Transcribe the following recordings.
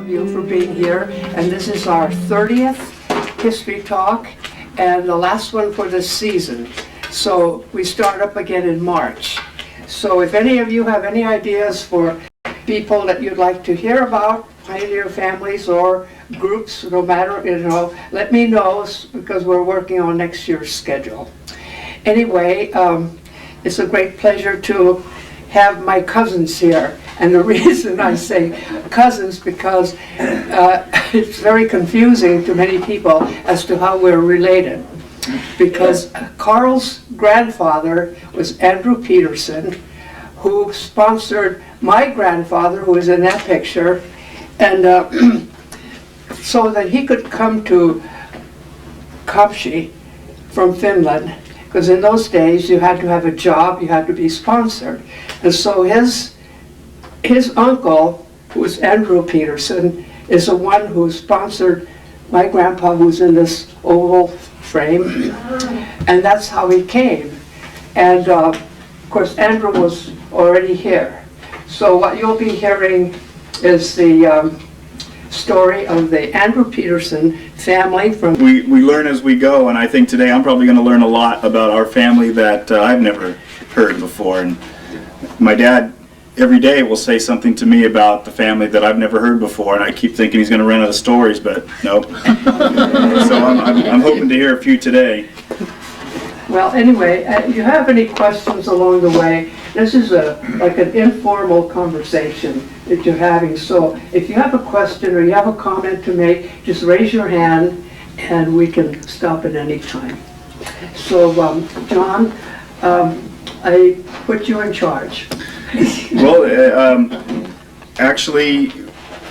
of you for being here, and this is our 30th History Talk, and the last one for this season. So we start up again in March. So if any of you have any ideas for people that you'd like to hear about, pioneer families or groups, no matter, let me know, because we're working on next year's schedule. Anyway, it's a great pleasure to have my cousins here. And the reason I say cousins, because it's very confusing to many people as to how we're related. Because Carl's grandfather was Andrew Peterson, who sponsored my grandfather, who is in that picture, and so that he could come to Comptche from Finland, because in those days you had to have a job, you had to be sponsored. And so his uncle, who was Andrew Peterson, is the one who sponsored my grandpa, who's in this oval frame, and that's how he came. And of course Andrew was already here. So what you'll be hearing is the story of the Andrew Peterson family. We learn as we go, and I think today I'm probably going to learn a lot about our family that I've never heard before. And my dad every day will say something to me about the family that I've never heard before, and I keep thinking he's going to run out of stories, but nope. So I'm hoping to hear a few today. Well, anyway, if you have any questions along the way, this is like an informal conversation that you're having. So if you have a question or you have a comment to make, just raise your hand and we can stop at any time. So, John, I put you in charge. Well, actually,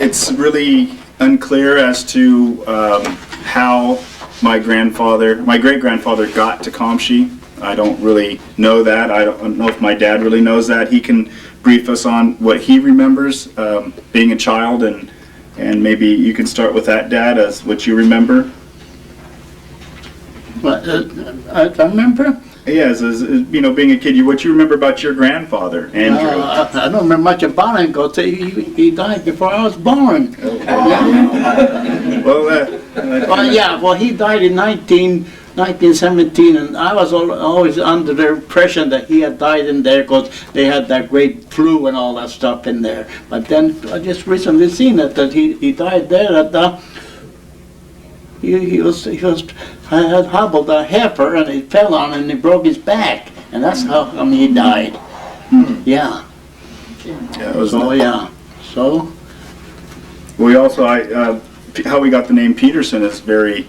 it's really unclear as to how my great-grandfather got to Comptche. I don't really know that. I don't know if my dad really knows that. He can brief us on what he remembers being a child, and maybe you can start with that, Dad, as what you remember. What, I remember? Yes, as being a kid, what you remember about your grandfather, Andrew? I don't remember much about him because he died before I was born. Well, he died in 1917, and I was always under the impression that he had died in there because they had that great flu and all that stuff in there. But then I just recently seen that he died there. That he had hobbled a heifer and he fell on it and he broke his back, and that's how he died. Yeah. So. We also how we got the name Peterson is very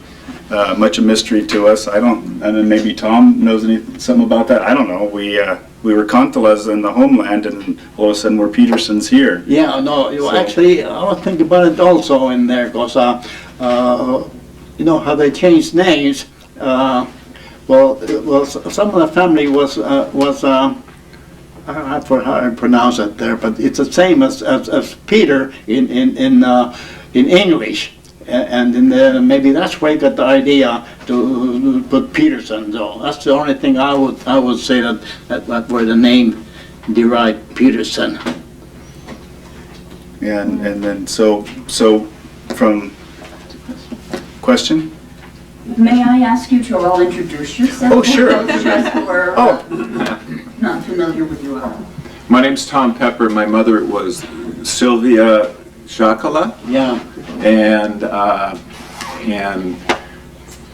much a mystery to us. And then maybe Tom knows something about that. I don't know. We were Contelas in the homeland, and all of a sudden we're Petersons here. Yeah, no. Actually, I was thinking about it also in there because how they changed names. Some of the family was I forgot how I pronounce it there, but it's the same as Peter in English. And maybe that's where he got the idea to put Peterson. So that's the only thing I would say that where the name derived, Peterson. Yeah, and then so from question. May I ask you to all introduce yourself? Oh, sure. Those of us who are not familiar with you all. My name's Tom Pepper. My mother was Sylvia Jacala. Yeah. And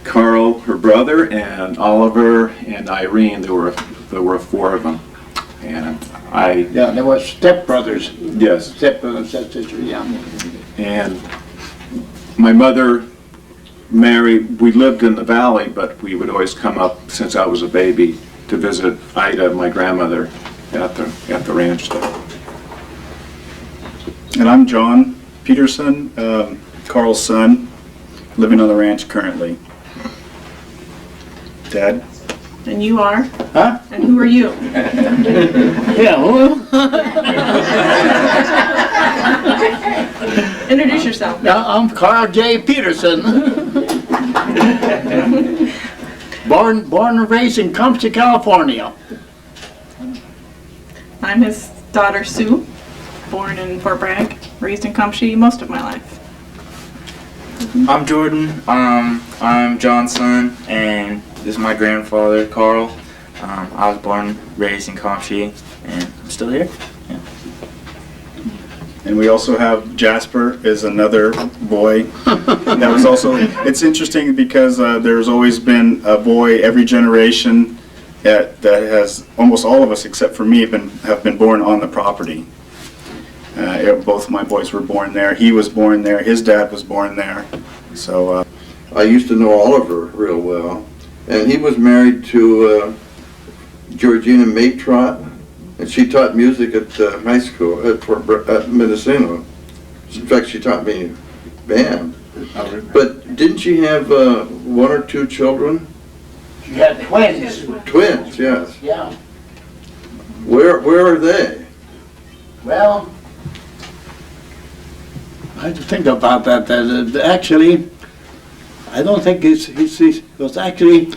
Carl, her brother, and Oliver and Irene. There were four of them, and there were stepbrothers. Yes. Stepbrother, stepsister. Yeah. And my mother married. We lived in the valley, but we would always come up since I was a baby to visit Ida, my grandmother, at the ranch there. And I'm John Peterson, Carl's son, living on the ranch currently. Dad? And you are? Huh? And who are you? Yeah. Introduce yourself. Yeah, I'm Carl J. Peterson. born and raised in Comptche, California. I'm his daughter Sue, born in Fort Bragg, raised in Comptche most of my life. I'm Jordan. I'm John's son, and this is my grandfather, Carl. I was born, raised in Comptche, and I'm still here. Yeah. And we also have Jasper is another boy. That was also, it's interesting because there's always been a boy every generation that has, almost all of us except for me have been born on the property. Both my boys were born there. He was born there. His dad was born there. So I used to know Oliver real well, and he was married to Georgina Maytrot, and she taught music at high school at Mendocino. In fact, she taught me band. But didn't she have one or two children? She had twins. Twins, yes. Yeah. Where are they? Well, I had to think about that. Actually, I don't think because actually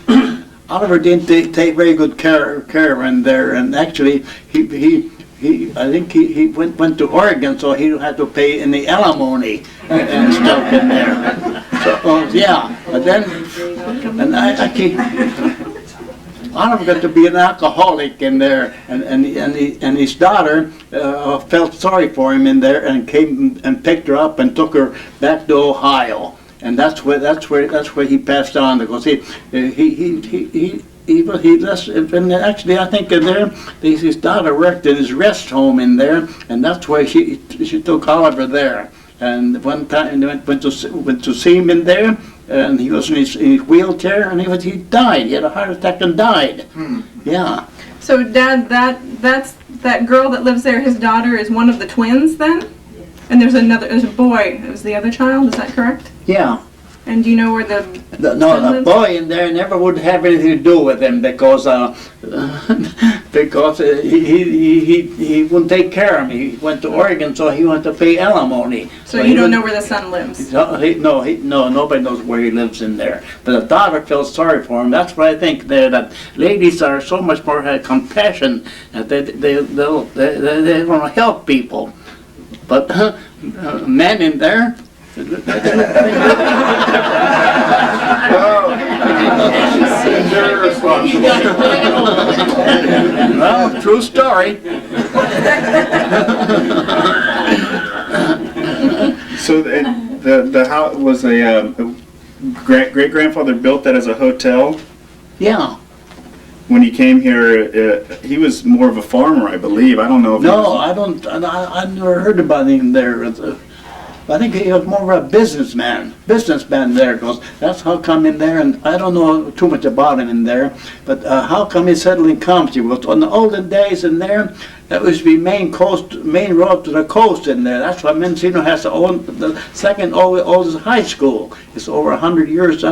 Oliver didn't take very good care of him there, and actually I think he went to Oregon, so he had to pay in the alimony and stuff in there. So yeah, but then Oliver got to be an alcoholic in there, and his daughter felt sorry for him in there, and came and picked her up and took her back to Ohio, and that's where he passed on, because he left, and actually I think in there his daughter worked in his rest home in there, and that's why she took Oliver there. And one time went to see him in there, and he was in his wheelchair, and he died. He had a heart attack and died. Yeah. So, Dad, that girl that lives there, his daughter is one of the twins, then? And there's a boy. Is the other child? Is that correct? Yeah. And do you know where the the boy in there never would have anything to do with him, because he wouldn't take care of him. He went to Oregon, so he went to pay alimony. So you don't know where the son lives? No, nobody knows where he lives in there. But the daughter feels sorry for him. That's what I think there, that ladies are so much more compassion, that they want to help people. But men in there, well, true story. So the house was a great grandfather built that as a hotel. Yeah. When he came here, he was more of a farmer, I believe. I don't know if he No, was... I never heard about him there. I think he was more of a businessman there, because that's how come in there, and I don't know too much about him in there, but how come he settled in Comptche? Well, in the olden days in there, that was the main road to the coast in there. That's why Mendocino has the second oldest high school. It's over 100 years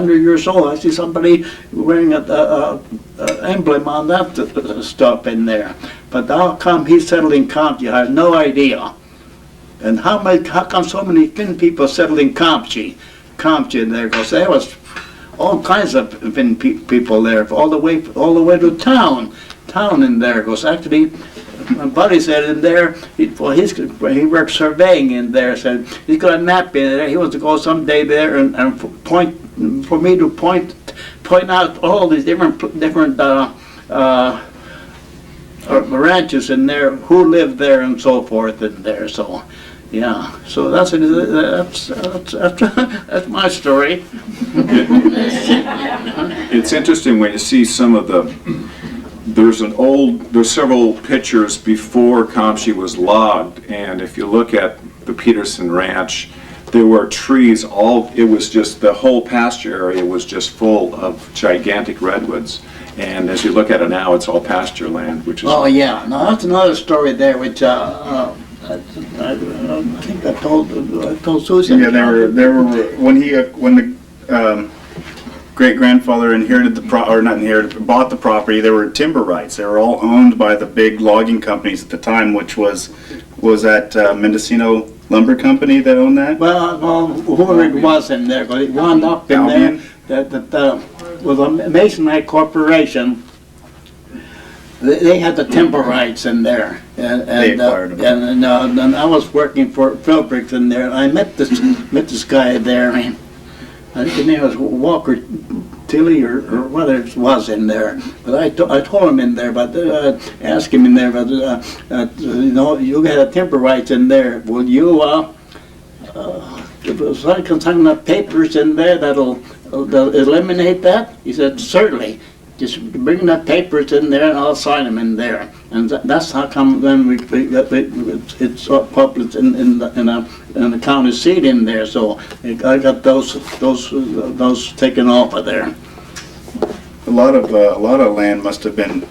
old. I see somebody wearing an emblem on that stuff in there. But how come he settled in Comptche? I have no idea. And how come so many Finn people settled in Comptche in there? Because there was all kinds of Finn people there, all the way to town in there. Because actually, my buddy said in there, he worked surveying in there. Said he's got a map in there. He wants to go someday there and point out all these different ranches in there, who lived there and so forth in there. So. Yeah, so that's my story. It's interesting when you see some of there's several pictures before Comptche was logged, and if you look at the Peterson Ranch, there were trees it was just, the whole pasture area was just full of gigantic redwoods. And as you look at it now, it's all pasture land, which is... Oh yeah, now that's another story there, which I think I told Susan. Yeah, there were when the great grandfather bought the property. There were timber rights. They were all owned by the big logging companies at the time, which was that Mendocino Lumber Company that owned that. Well, whoever it was in there, because it wound up in Albion? there that was a Masonite corporation. They had the timber rights in there, They acquired them. and I was working for Philbricks in there, and I met this guy there. I think his name was Walker Tilly or whether it was in there. But I told him in there, but asked him in there, but you know, you got a timber rights in there. Will you sign up papers in there that'll eliminate that? He said, certainly. Just bring the papers in there and I'll sign them in there. And that's how come then it's published in the county seat in there. So I got those taken off of there. A lot of land must have been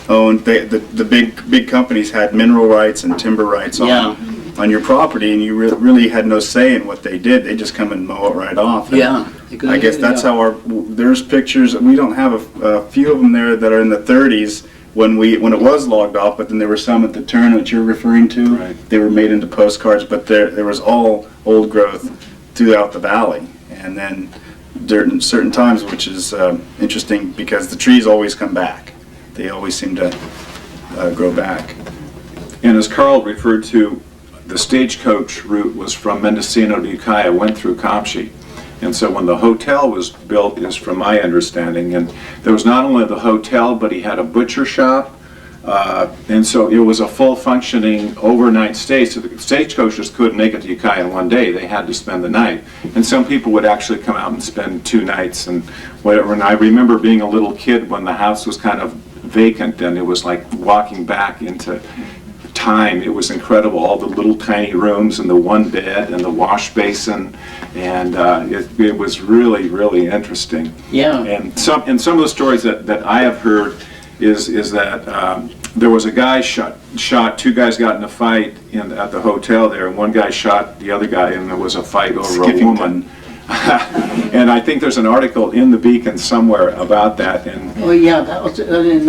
owned. The big companies had mineral rights and timber rights on your property, and you really had no say in what they did. They just come and mow it right off. And Yeah. I guess that's how there's pictures. We don't have a few of them there that are in the 30s when it was logged off, but then there were some at the turn that you're referring to. Right. They were made into postcards, but there was all old growth throughout the valley. And then during certain times, which is interesting because the trees always come back. They always seem to grow back. And as Carl referred to, the stagecoach route was from Mendocino to Ukiah, went through Comptche. And so when the hotel was built, is from my understanding, and there was not only the hotel, but he had a butcher shop, and so it was a full functioning overnight stay. So the stagecoaches couldn't make it to Ukiah in one day. They had to spend the night. And some people would actually come out and spend 2 nights and whatever. And I remember being a little kid when the house was kind of vacant, and it was like walking back into time. It was incredible, all the little tiny rooms and the one bed and the wash basin, and it was really, really interesting. Yeah. And some of the stories that I have heard is that there was a guy shot. 2 guys got in a fight at the hotel there, and one guy shot the other guy, and there was a fight over a woman. And I think there's an article in the Beacon somewhere about that. And Oh yeah, that was in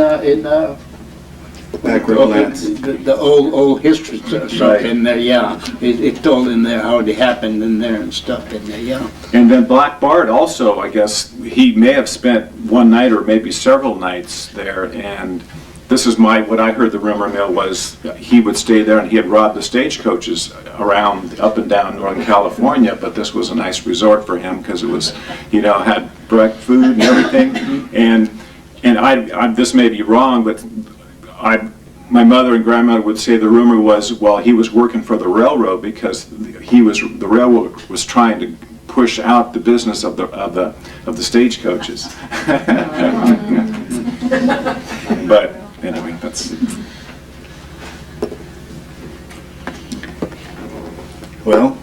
the old history stuff Right. in there. Yeah, it told in there how it happened in there and stuff in there. Yeah. And then Black Bart also, I guess, he may have spent one night or maybe several nights there, and this is what I heard the rumor mill was he would stay there and he had robbed the stagecoaches around up and down Northern California, but this was a nice resort for him because it was, had breakfast food and everything. And I this may be wrong, but my mother and grandmother would say the rumor was, well, he was working for the railroad because the railroad was trying to push out the business of the stagecoaches. But anyway, that's. Well,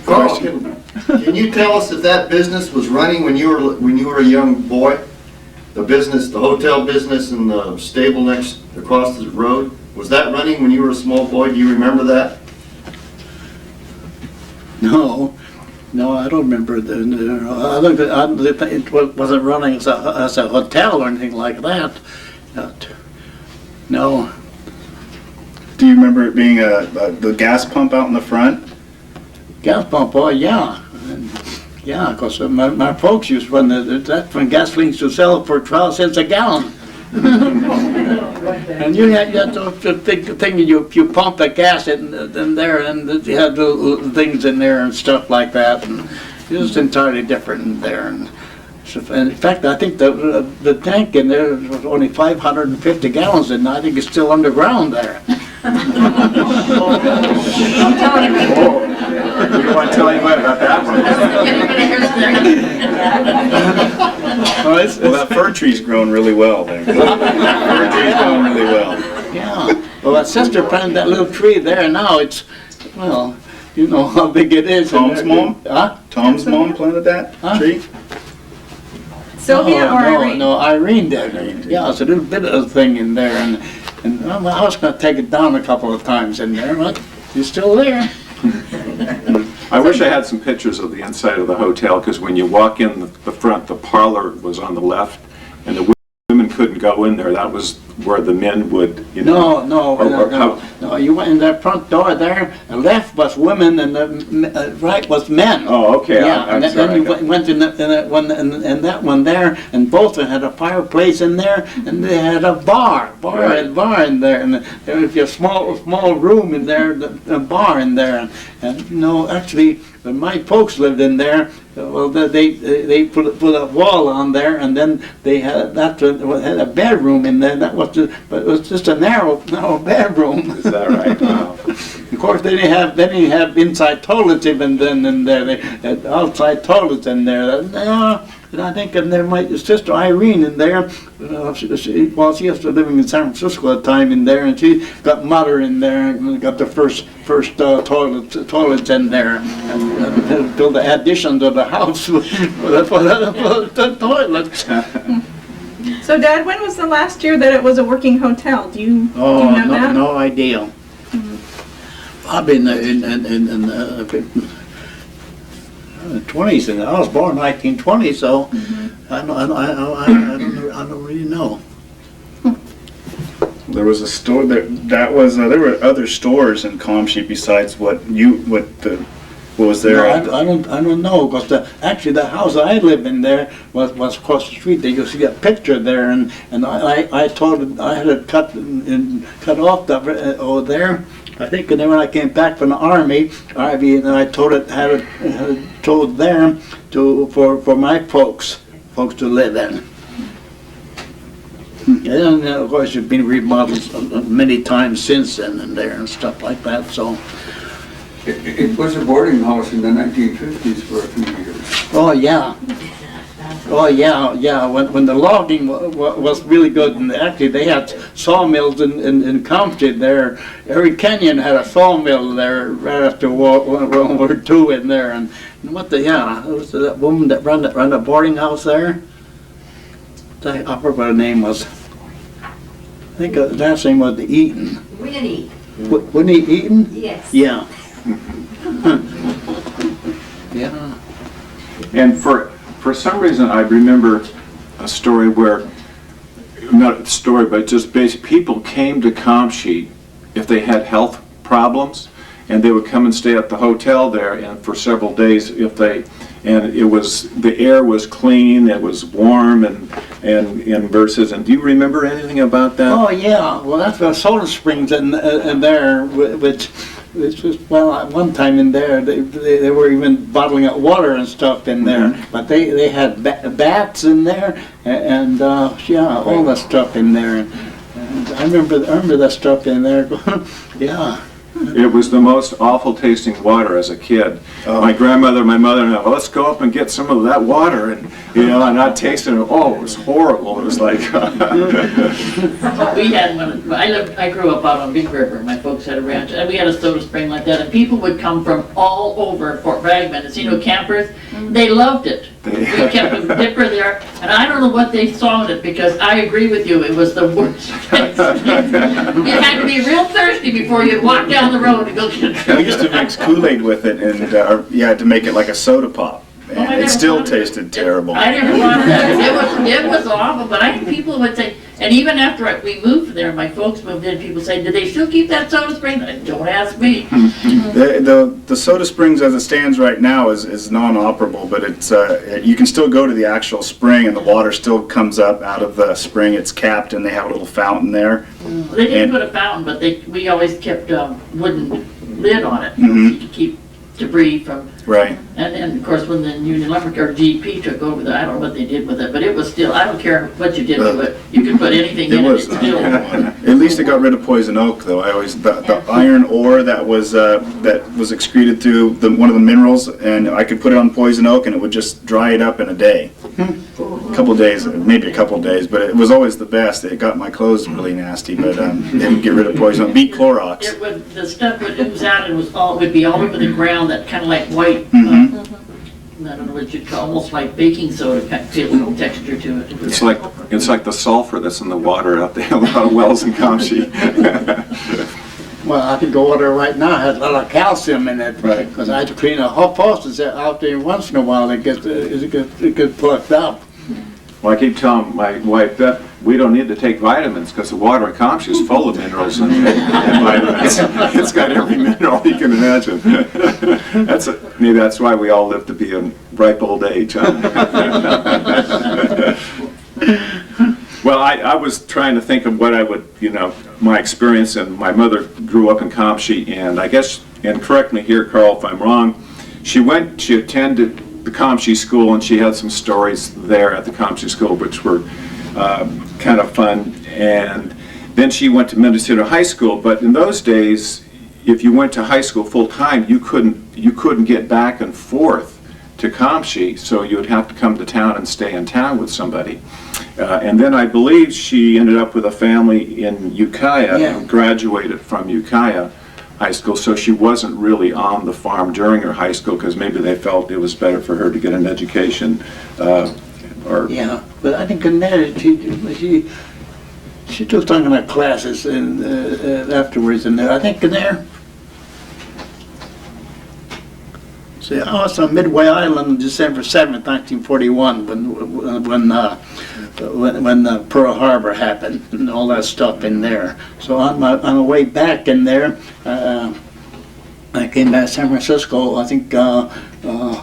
Carl, can you tell us if that business was running when you were a young boy? The business, the hotel business and the stable across the road, was that running when you were a small boy? Do you remember that? No, I don't remember. It wasn't running as a hotel or anything like that. No. do you remember it being the gas pump out in the front? Gas pump, oh yeah. Yeah, because my folks used when when gasoline used to sell for 12 cents a gallon. And you had to thing you pump the gas in there, and you had the things in there and stuff like that, and it was entirely different in there. And in fact, I think the tank in there was only 550 gallons, and I think it's still underground there. We don't want to tell anybody about that one. Well, that fir tree's grown really well there. Fir tree's grown really well. Yeah. Well, my sister planted that little tree there. Now it's, well, you know how big it is. Tom's mom? Huh? Tom's mom planted that tree? Sylvia or Irene? No, Irene did. Yeah, it's a little bit of a thing in there, and I was going to take it down a couple of times in there, but it's still there. I wish I had some pictures of the inside of the hotel, because when you walk in the front, the parlor was on the left, and the women couldn't go in there. That was where the men would, you know? No, you went in that front door there, and left was women and the right was men. Oh, okay. Yeah, and then you went in that one there, and both of them had a fireplace in there, and they had a bar in there, and there was a small room in there, a bar in there, and no, actually, when my folks lived in there, well, they put a wall on there, and then they had had a bedroom in there. But it was just a narrow bedroom. Is that right? Wow. Of course, they didn't have inside toilets even then in there. They had outside toilets in there. And I think there my sister Irene in there. She was living in San Francisco at the time in there, and she got mother in there and got the first toilets in there, and built the addition to the house for the toilets. So, Dad, when was the last year that it was a working hotel? Do you know that? No idea. I've been in the 20s, and I was born in 1920, so I don't really know. There was a store that was there were other stores in Comptche besides what was there. No, I don't know, because actually the house I lived in there was across the street. There you see a picture there, and I told it, I had it cut off over there. I think, and then when I came back from the army, and I told it had it told there for my folks to live in. And of course, it's been remodeled many times since then, and there and stuff like that. So it was a boarding house in the 1950s for a few years. Oh yeah. When the logging was really good, and actually they had sawmills in Comptche there. Every Kenyan had a sawmill there right after World War II in there. And it was that woman that run the boarding house there. I forgot what her name was. I think her last name was Eaton. Winnie. Winnie Eaton? Yes. Yeah. Yeah. And for some reason, I remember a story where, not a story, but just basic, people came to Comptche if they had health problems, and they would come and stay at the hotel there, and for several days, and it was, the air was clean, it was warm, and versus, and do you remember anything about that? Oh yeah, well that's the soda springs in there, which was, well, at one time in there they were even bottling up water and stuff in there, but they had bats in there, and yeah, all that stuff in there, and I remember that stuff in there. Yeah. It was the most awful tasting water as a kid. My grandmother, my mother, and I, well, let's go up and get some of that water, and and I tasted it. Oh, it was horrible. It was like. We had one. I grew up out on Big River. My folks had a ranch, and we had a soda spring like that. And people would come from all over Fort Bragg, Mendocino campers. They loved it. We kept a dipper there, and I don't know what they saw in it, because I agree with you. It was the worst. You had to be real thirsty before you'd walk down the road to go get a drink. We used to mix Kool-Aid with it, and you had to make it like a soda pop. And it still tasted terrible. I didn't want that. It was awful, but I had people who would say, and even after we moved there, my folks moved in, people say, "Did they still keep that Soda Springs?" Don't ask me. The Soda Springs as it stands right now is non-operable, but it's you can still go to the actual spring, and the water still comes up out of the spring. It's capped, and they have a little fountain there. They didn't put a fountain, but we always kept a wooden lid on it to keep debris from. Right. And of course, when the Union Lumber or GP took over, I don't know what they did with it, but it was still, I don't care what you did with it, you could put anything in it, it's still. At least it got rid of poison oak, though. The iron ore that was excreted through one of the minerals, and I could put it on poison oak, and it would just dry it up in a day. A couple days, maybe a couple days, but it was always the best. It got my clothes really nasty, but it would get rid of poison oak. Beat Clorox. The stuff would ooze out and would be all over the ground, that kind of like white. I don't know what you'd call, almost like baking soda, feel a little texture to it. It's like the sulfur that's in the water out there, a lot of wells in Comptche. Well, I think the water right now has a lot of calcium in it, right? Because I had to clean a hot faucet out there once in a while. It gets plugged up. Well, I keep telling my wife that we don't need to take vitamins because the water in Comptche is full of minerals and vitamins. It's got every mineral you can imagine. Maybe that's why we all live to be a ripe old age, huh? Well, I was trying to think of what I would, my experience, and my mother grew up in Comptche, and I guess, and correct me here, Carl, if I'm wrong, she attended the Comptche school, and she had some stories there at the Comptche school which were kind of fun. And then she went to Mendocino High School, but in those days, if you went to high school full-time, you couldn't get back and forth to Comptche, so you would have to come to town and stay in town with somebody. And then I believe she ended up with a family in Ukiah, and graduated from Ukiah High School, so she wasn't really on the farm during her high school because maybe they felt it was better for her to get an education. Yeah, but I think in there she took some kind of classes and afterwards in there. I think in there. See, I was on Midway Island December 7th, 1941, when Pearl Harbor happened and all that stuff in there. So on my way back in there, I came back to San Francisco. I think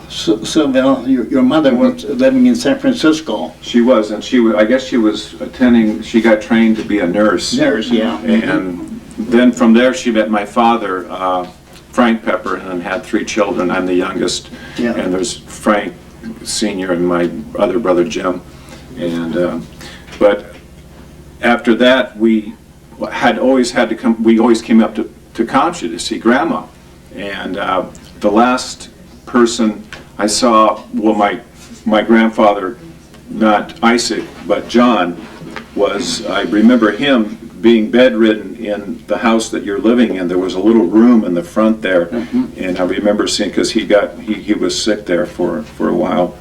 Sylvia, your mother was living in San Francisco. She was, and I guess she was attending. She got trained to be a nurse. Nurse, yeah. And then from there, she met my father, Frank Pepper, and then had 3 children. I'm the youngest, and there's Frank Sr. and my other brother Jim. And but after that, we always came up to Comptche to see Grandma. And the last person I saw, well, my grandfather, not Isaac, but John, I remember him being bedridden in the house that you're living in. There was a little room in the front there, and I remember seeing, because he was sick there for a while.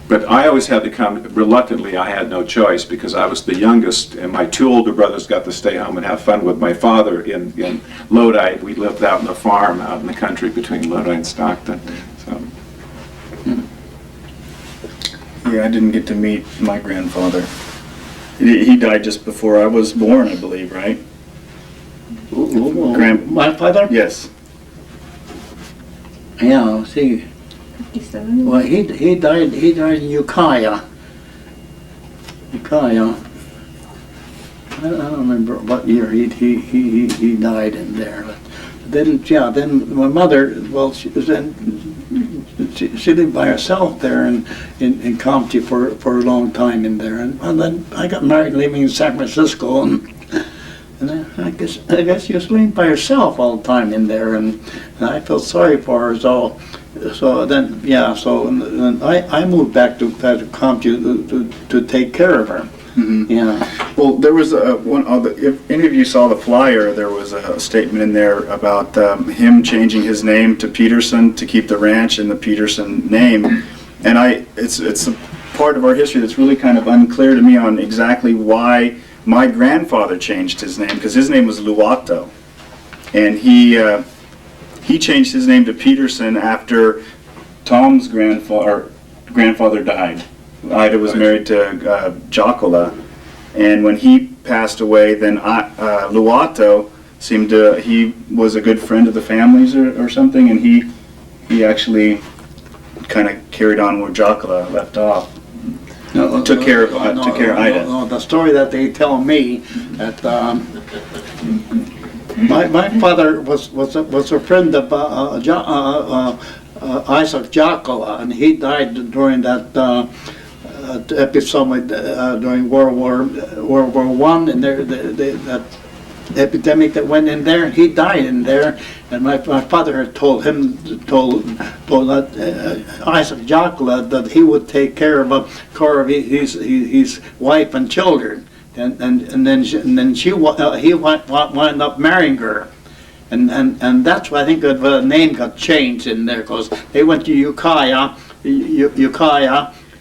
But I always had to come, reluctantly. I had no choice because I was the youngest, and my 2 older brothers got to stay home and have fun with my father in Lodi. We lived out in the farm, out in the country between Lodi and Stockton. So. Yeah, I didn't get to meet my grandfather. He died just before I was born, I believe, right? My father? Yes. Yeah, see. 57. Well, he died in Ukiah. Ukiah. I don't remember what year he died in there. But then my mother, well, she lived by herself there in Comptche for a long time in there, and then I got married living in San Francisco, and I guess she was living by herself all the time in there, and I felt sorry for her. So then I moved back to Comptche to take care of her. Mm-hmm. Yeah. Well, there was if any of you saw the flyer, there was a statement in there about him changing his name to Peterson to keep the ranch in the Peterson name, and it's a part of our history that's really kind of unclear to me on exactly why my grandfather changed his name, because his name was Luato, and he changed his name to Peterson after Tom's grandfather died. Ida was married to Jockola, and when he passed away, then Luato he was a good friend of the families or something, and he actually kind of carried on where Jockola left off. Took care of Ida. No, the story that they tell me that my father was a friend of Isaac Jockola, and he died during that episode during World War I, and that epidemic that went in there. He died in there, and my father had told Isaac Jockola that he would take care of his wife and children, and then he wound up marrying her. And that's why I think that the name got changed in there, because they went to Ukiah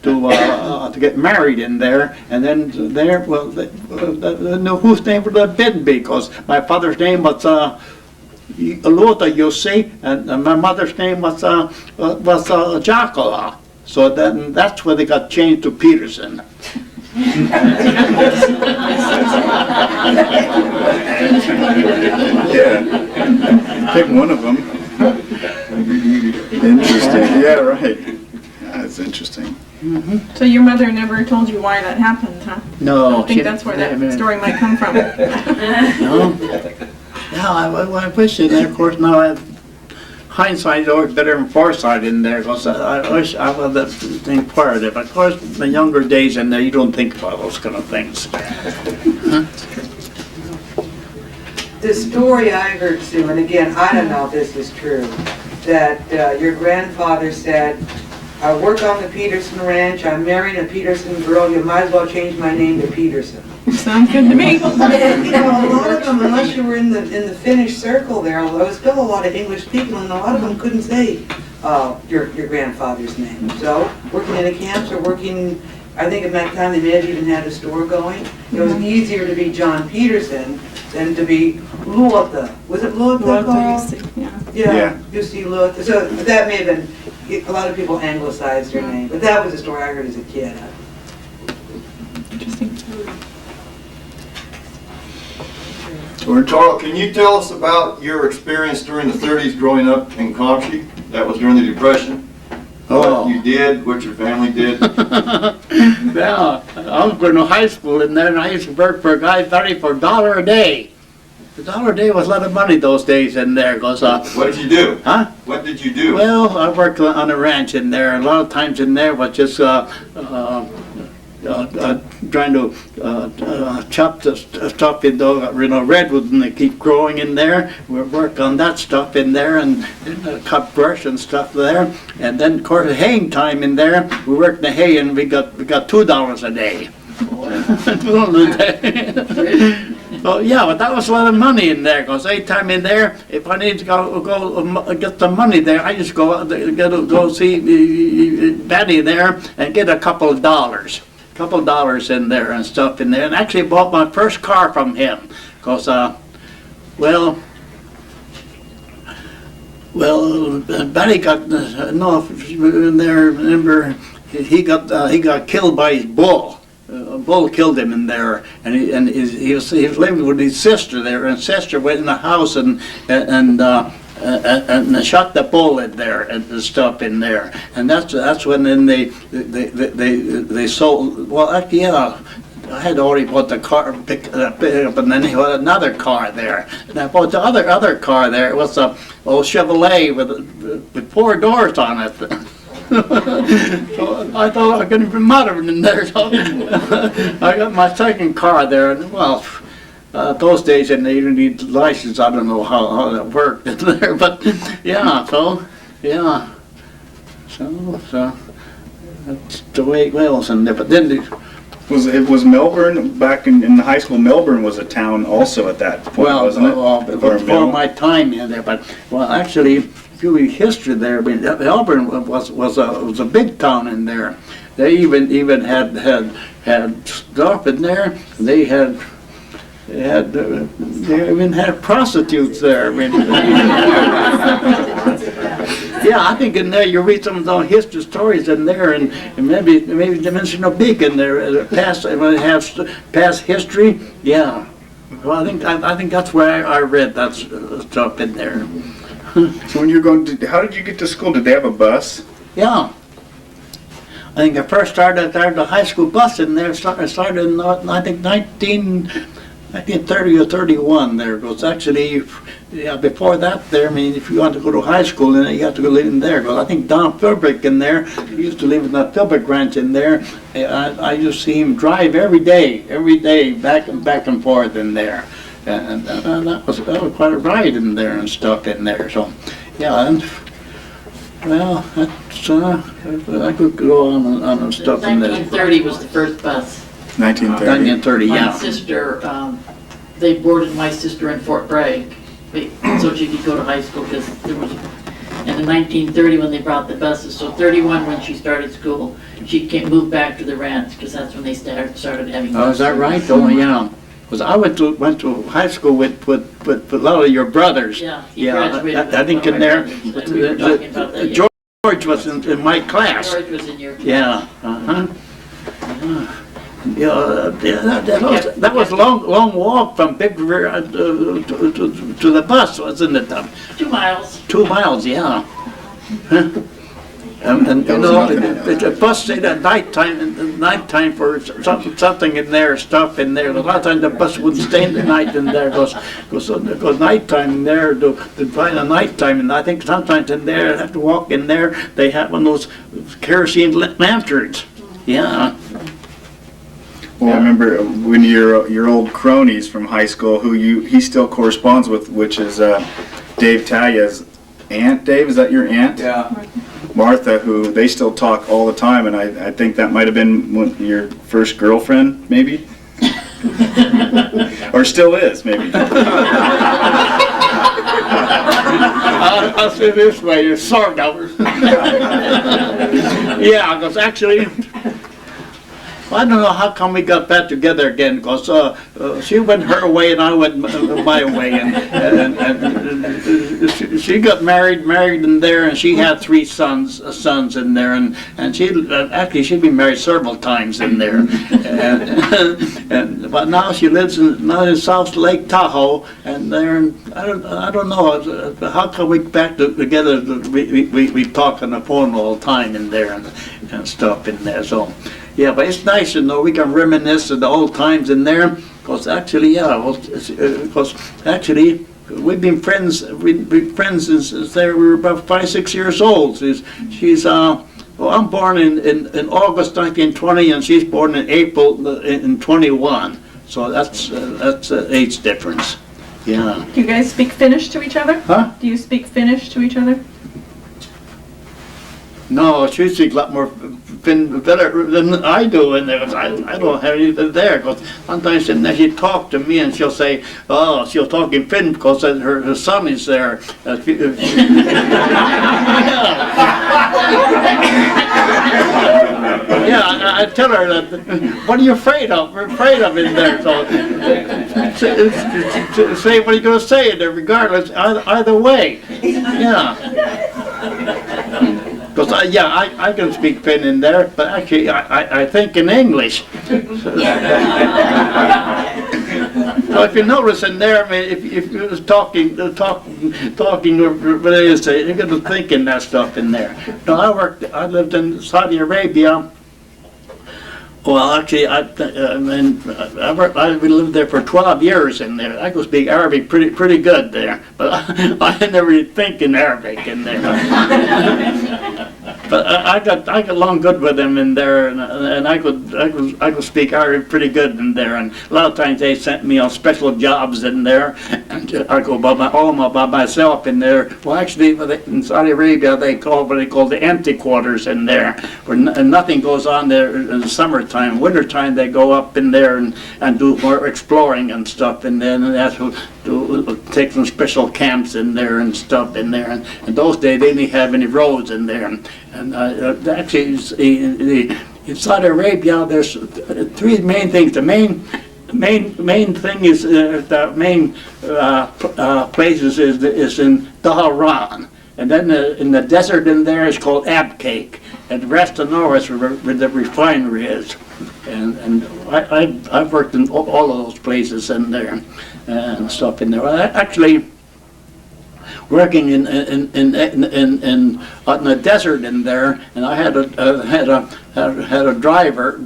to get married in there, and then there, well, whose name would that been? Because my father's name was Lota, you see, and my mother's name was Jockola. So then that's where they got changed to Peterson. Yeah. Pick one of them. Interesting. Yeah, right. That's interesting. So your mother never told you why that happened, huh? No. I think that's where that story might come from. No. Yeah, I wish it. And of course, now hindsight is always better than foresight in there, because I wish I would have inquired it. But of course, the younger days in there, you don't think about those kind of things. The story I heard, Sue, and again, I don't know if this is true, that your grandfather said, I work on the Peterson ranch, I'm marrying a Peterson girl, you might as well change my name to Peterson. Sounds good to me. And, you know, a lot of them, unless you were in the Finnish circle there, although there was still a lot of English people, and a lot of them couldn't say your grandfather's name. So, working in the camps or working, I think at that time they may have even had a store going. It was easier to be John Peterson than to be Luota. Was it Luota called? Yeah, you see Luota. So that may have been, a lot of people anglicized their name, but that was a story I heard as a kid. Interesting. Carl, can you tell us about your experience during the 30s growing up in Comptche? That was during the Depression. Oh. What you did, what your family did. Yeah, I was going to high school in there, and I used to work for a guy for $1 a day. $1 a day was a lot of money those days in there. Cause, what did you do? Huh? What did you do? Well, I worked on a ranch in there. A lot of times in there was just trying to chop the stuff in the redwood, and they keep growing in there. We work on that stuff in there, and cut brush and stuff there. And then, of course, haying time in there. We worked the hay, and we got $2 a day. So yeah, but that was a lot of money in there. Cause any time in there, if I need to go get some money there, I just go see Betty there and get a couple of dollars in there and stuff in there. And actually bought my first car from him. Cause well, Betty got in there. Remember, he got killed by his bull. A bull killed him in there, and he was living with his sister there, and sister went in the house and shot the bull in there and stuff in there, and that's when then they sold. Well, actually, yeah. I had already bought the car, picked up, and then he had another car there. And I bought the other car there. It was a old Chevrolet with 4 doors on it. So I thought I couldn't even matter in there. So I got my second car there, and well, those days and they didn't need license. I don't know how that worked in there, but yeah. So yeah. So that's the way it was in there. But then Was Melbourne back in high school? Melbourne was a town also at that point, wasn't it? Before my time in there, but well, actually, if you read history there, I mean, Melbourne was a big town in there. They even had stuff in there. They even had prostitutes there. I mean, yeah, I think in there you read some of those history stories in there, and maybe they mention a big in there, past history. Yeah, well, I think that's where I read that stuff in there. So when you're going to, how did you get to school? Did they have a bus? Yeah. I think I first started the high school bus in there. Started in, I think, 1930 or 31 there. It was actually, yeah, before that there, I mean, if you want to go to high school, then you have to go live in there. Because I think Don Philbrick in there, he used to live in that Philbrick ranch in there. I used to see him drive every day, back and forth in there. And that was quite a ride in there and stuff in there. So, yeah, and well, that's, I could go on and stuff in there. 1930 was the first bus. 1930. Yeah. My sister, they boarded my sister in Fort Bragg, so she could go to high school, because there was, and in 1930 when they brought the buses, so 31 when she started school, she moved back to the ranch, because that's when they started having buses. Oh, is that right? Oh, yeah. Because I went to high school with a lot of your brothers. Yeah, he graduated. I think in there, George was in my class. George was in your class. Yeah, yeah. That was a long walk from Big River to the bus, wasn't it? 2 miles. 2 miles, yeah. And you know, the bus stayed at nighttime for something in there, stuff in there. A lot of times the bus wouldn't stay in the night in there because nighttime in there to find a nighttime. And I think sometimes in there, I have to walk in there. They have one of those kerosene lanterns. Yeah. Well, I remember when your old cronies from high school, who he still corresponds with, which is Dave Talia's aunt. Dave, is that your aunt? Yeah. Martha, who they still talk all the time, and I think that might have been your first girlfriend, maybe? Or still is, maybe. I'll say this way, it's sort of. Yeah, because actually, I don't know how come we got back together again, because she went her way and I went my way, and she got married in there, and she had 3 sons in there, and actually she'd been married several times in there, but now she lives in South Lake Tahoe, and there, I don't know how come we back together. We talk on the phone all the time in there and stuff in there. So. Yeah, but it's nice to know we can reminisce of the old times in there, because actually, we've been friends. We've been friends since we were about 5-6 years old. She's well, I'm born in August 1920, and she's born in April in 21. So that's age difference. Yeah. Do you guys speak Finnish to each other? Huh? Do you speak Finnish to each other? No, she speaks a lot more better than I do, and I don't have anything there, because sometimes she talks to me and she'll say, oh, she'll talk in Finn because her son is there. Yeah, I tell her that, what are you afraid of? We're afraid of in there. So say what are you going to say in there, regardless, either way. Yeah. Because I can speak Finn in there, but actually I think in English. So if you notice in there, I mean, if you're just talking, or what it is, you're going to think in that stuff in there. No, I lived in Saudi Arabia. Well, actually, I lived there for 12 years in there. I could speak Arabic pretty good there, but I never really think in Arabic in there. But I got along good with them in there, and I could speak Arabic pretty good in there. And a lot of times they sent me on special jobs in there, and I go by myself in there. Well, actually, in Saudi Arabia they call what they call the empty quarters in there, where nothing goes on there in the summertime. Wintertime they go up in there and do more exploring and stuff in there, and they have to take some special camps in there and stuff in there. And in those days they didn't have any roads in there. And actually, in Saudi Arabia, there's 3 main things. The main thing is the main places is in Dhahran, and then in the desert in there is called Abqaiq, and the rest of north is where the refinery is. And I've worked in all of those places in there and stuff in there. Actually, working in the desert in there, and I had a driver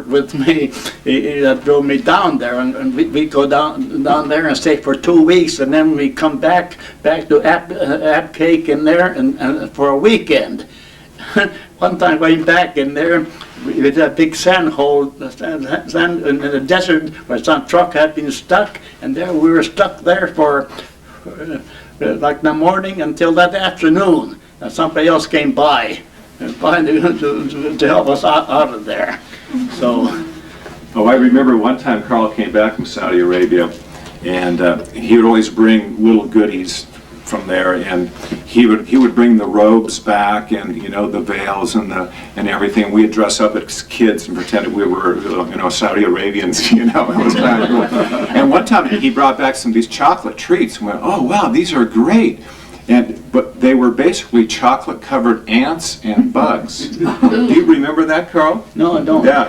with me that drove me down there, and we go down there and stay for 2 weeks, and then we come back to Abqaiq in there and for a weekend. One time going back in there, we had a big sand hole, sand in the desert where some truck had been stuck, and there we were stuck there for like the morning until that afternoon. And somebody else came by to help us out of there. So. Oh, I remember one time Carl came back from Saudi Arabia, and he would always bring little goodies from there, and he would bring the robes back, and the veils and everything. We'd dress up as kids and pretend we were Saudi Arabians. It was kind of cool. And one time he brought back some of these chocolate treats and went, oh wow, these are great. But they were basically chocolate-covered ants and bugs. Do you remember that, Carl? No, I don't. Yeah.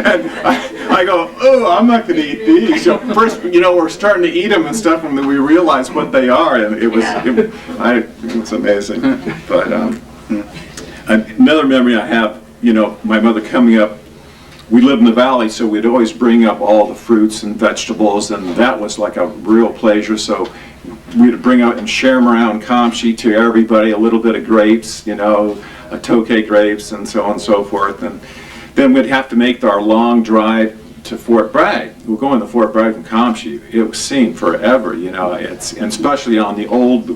And I go, oh, I'm not going to eat these. So first, we're starting to eat them and stuff, and then we realize what they are, and it was amazing. But another memory I have, my mother coming up. We lived in the valley, so we'd always bring up all the fruits and vegetables, and that was like a real pleasure. So we'd bring out and share them around Comptche to everybody, a little bit of grapes, a Tokay grapes, and so on and so forth. And then we'd have to make our long drive to Fort Bragg. We're going to Fort Bragg from Comptche. It seemed forever, and especially on the old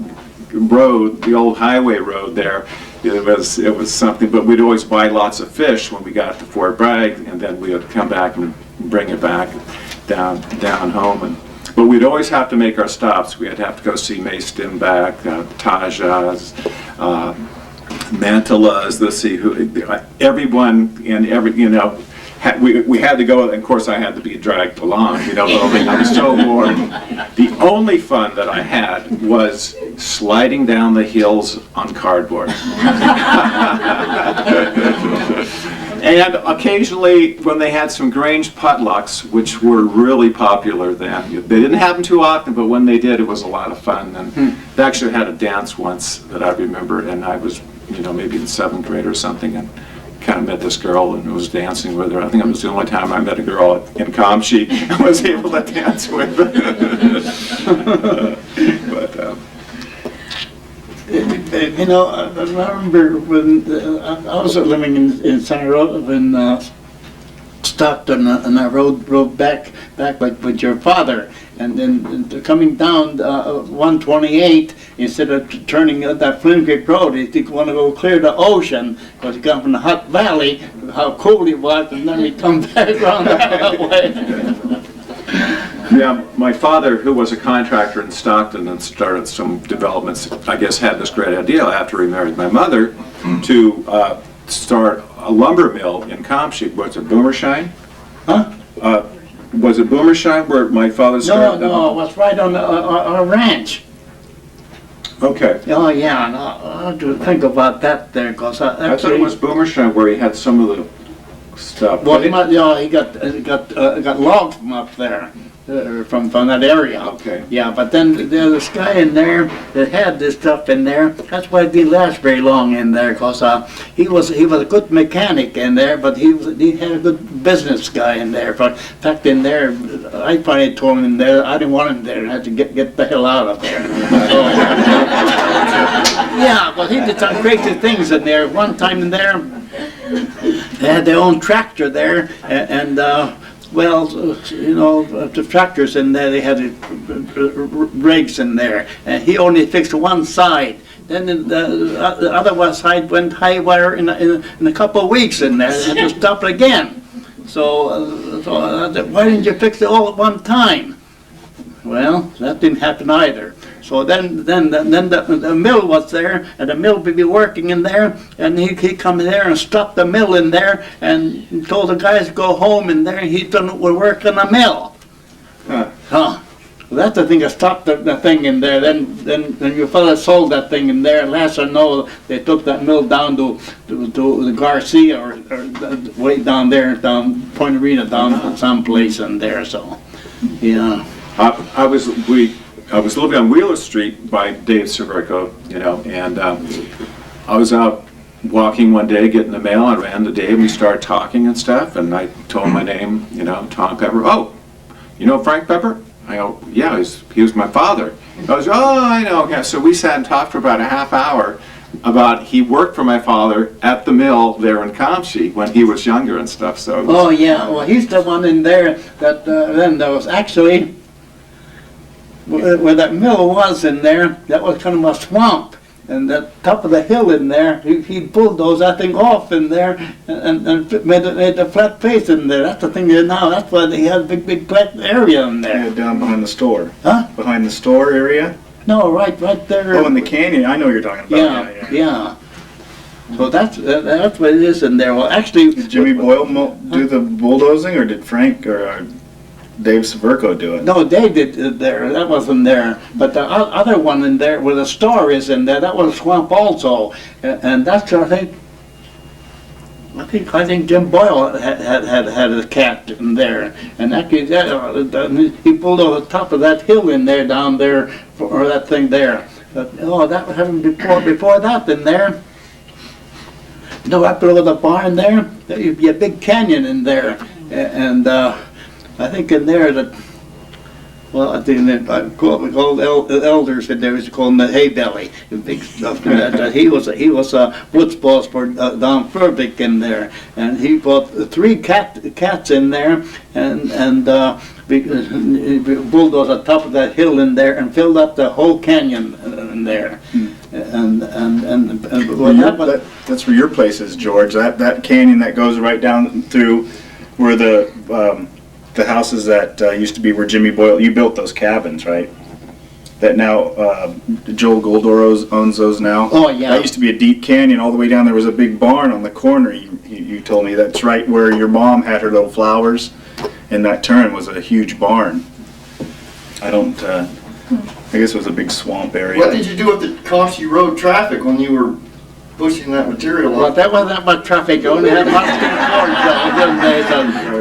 road, the old highway road there. It was something, but we'd always buy lots of fish when we got to Fort Bragg, and then we would come back and bring it back down home. But we'd always have to make our stops. We'd have to go see May Stimback, Tajas, Mantelas. Let's see everyone and we had to go, and of course I had to be dragged along, I was so bored. The only fun that I had was sliding down the hills on cardboard. And occasionally when they had some Grange potlucks, which were really popular then, they didn't happen too often, but when they did, it was a lot of fun. And they actually had a dance once that I remember, and I was, maybe in 7th grade or something, and kind of met this girl and was dancing with her. I think it was the only time I met a girl in Comptche and was able to dance with her. I remember when I was living in Stockton, and I rode back with your father, and then coming down 128, instead of turning at that Flint Creek Road, you want to go clear the ocean, because you come from the hot valley, how cold it was, and then we come back around that way. Yeah, my father, who was a contractor in Stockton and started some developments, I guess had this great idea after he married my mother to start a lumber mill in Comptche. Was it Boomershine? Huh? Was it Boomershine where my father started? No, it was right on our ranch. Okay. Oh yeah, I have to think about that there, because I thought it was Boomershine where he had some of the stuff. Well, he got logs from up there, from that area. Okay. Yeah, but then there's this guy in there that had this stuff in there. That's why it didn't last very long in there, because he was a good mechanic in there, but he had a good business guy in there. In fact, in there, I finally told him in there I didn't want him there. I had to get the hell out of there. Yeah, but he did some crazy things in there. One time in there, they had their own tractor there, and the tractors in there, they had rigs in there, and he only fixed one side. Then the other side went haywire in a couple of weeks in there, and had to stop it again. So why didn't you fix it all at one time? Well, that didn't happen either. So then the mill was there, and the mill would be working in there, and he come in there and stopped the mill in there, and told the guys to go home in there, and he done work in the mill. Well, that's the thing that stopped the thing in there. Then your fellow sold that thing in there. Last I know, they took that mill down to the Garcia or way down there, down Point Arena, down someplace in there. So, yeah. I was living on Wheeler Street by Dave Severico, and I was out walking one day, getting the mail. I ran to Dave, and we started talking and stuff, and I told him my name, Tom Pepper. Oh, you know Frank Pepper? I go, yeah, he was my father. He goes, oh, I know. Yeah. So we sat and talked for about a half hour about he worked for my father at the mill there in Comptche when he was younger and stuff. So. Oh yeah, well he's the one in there that then there was actually. Where that mill was in there, that was kind of a swamp, and the top of the hill in there, he bulldozed that thing off in there, and made a flat face in there. That's the thing there now. That's why they had a big flat area in there. Yeah, down behind the store. Huh? Behind the store area? No, right there. Oh, in the canyon. I know what you're talking about. Yeah. So that's what it is in there. Well, actually, did Jimmy Boyle do the bulldozing, or did Frank or? Dave Severco do it? No, they did it there, that wasn't there. But the other one in there, where the store is in there, that was Swamp also. And that's, I think Jim Boyle had a cat in there. And actually, he pulled over the top of that hill in there, down there, or that thing there. But, oh, that was happened before that in there. No, up over the barn there, there'd be a big canyon in there. And I think in there that, well, I think that we called elders in there, we call him the hay belly. The big stuff. He was a woods boss for Don Furbick in there, and he brought 3 cats in there, and bulldozed on top of that hill in there and filled up the whole canyon in there. Well, that's where your place is, George. That canyon that goes right down through where the houses that used to be where Jimmy Boyle, you built those cabins, right? That now Joel Goldor owns those now. Oh, yeah. That used to be a deep canyon all the way down. There was a big barn on the corner. You told me that's right where your mom had her little flowers, and that turn was a huge barn. I guess it was a big swamp area. What did you do with the Comptche Road traffic when you were pushing that material Well, up? that wasn't that much traffic. You only had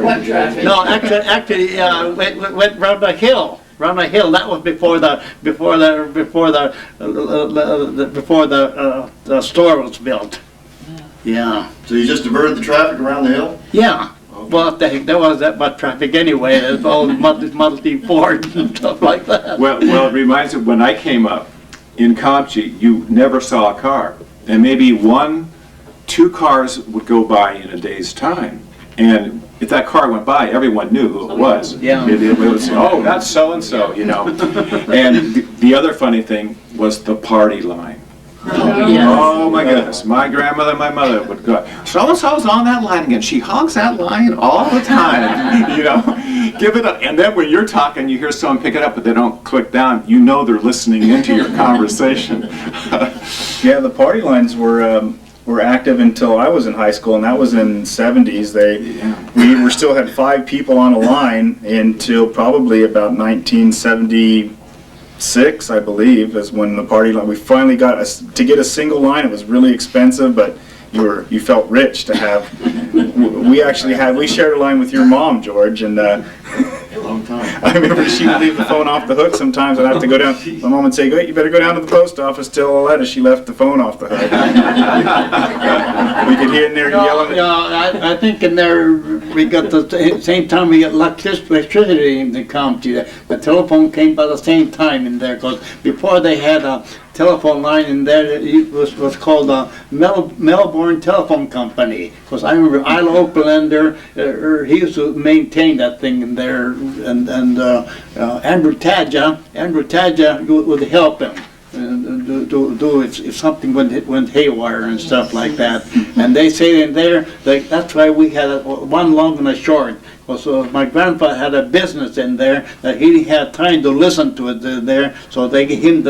What traffic? No, actually, went round the hill. Round the hill. That was before the store was built. Yeah. So you just diverted the traffic around the hill? Yeah. Well, there wasn't that much traffic anyway. There's all Model T Ford and stuff like that. Well, it reminds me, when I came up in Comptche, you never saw a car. And maybe 2 cars would go by in a day's time. And if that car went by, everyone knew who it was. Yeah. It would say, oh, that's so-and-so, you know. And the other funny thing was the party line. Oh my goodness, my grandmother and my mother would go, so-and-so's on that line again. She hogs that line all the time, you know. Give it up. And then when you're talking, you hear someone pick it up, but they don't click down. You know they're listening into your conversation. Yeah, the party lines were active until I was in high school, and that was in the 70s. We still had 5 people on a line until probably about 1976, I believe, is when the party line. We finally got to get a single line. It was really expensive, but you felt rich to have. We shared a line with your mom, George, and Long time. I remember she would leave the phone off the hook sometimes. I'd have to go down. My mom would say, "Go, you better go down to the post office, tell a letter." She left the phone off the hook. We could hear in there yelling. I think in there we got the same time we got electricity in the Comptche. The telephone came by the same time in there, because before they had a telephone line in there, it was called a Melbourne Telephone Company. Because I remember Ilo Opelander, he used to maintain that thing in there, and Andrew Tadja would help him. Do if something went haywire and stuff like that. And they say in there, that's why we had one long and a short. So my grandfather had a business in there that he had time to listen to it there. So they gave him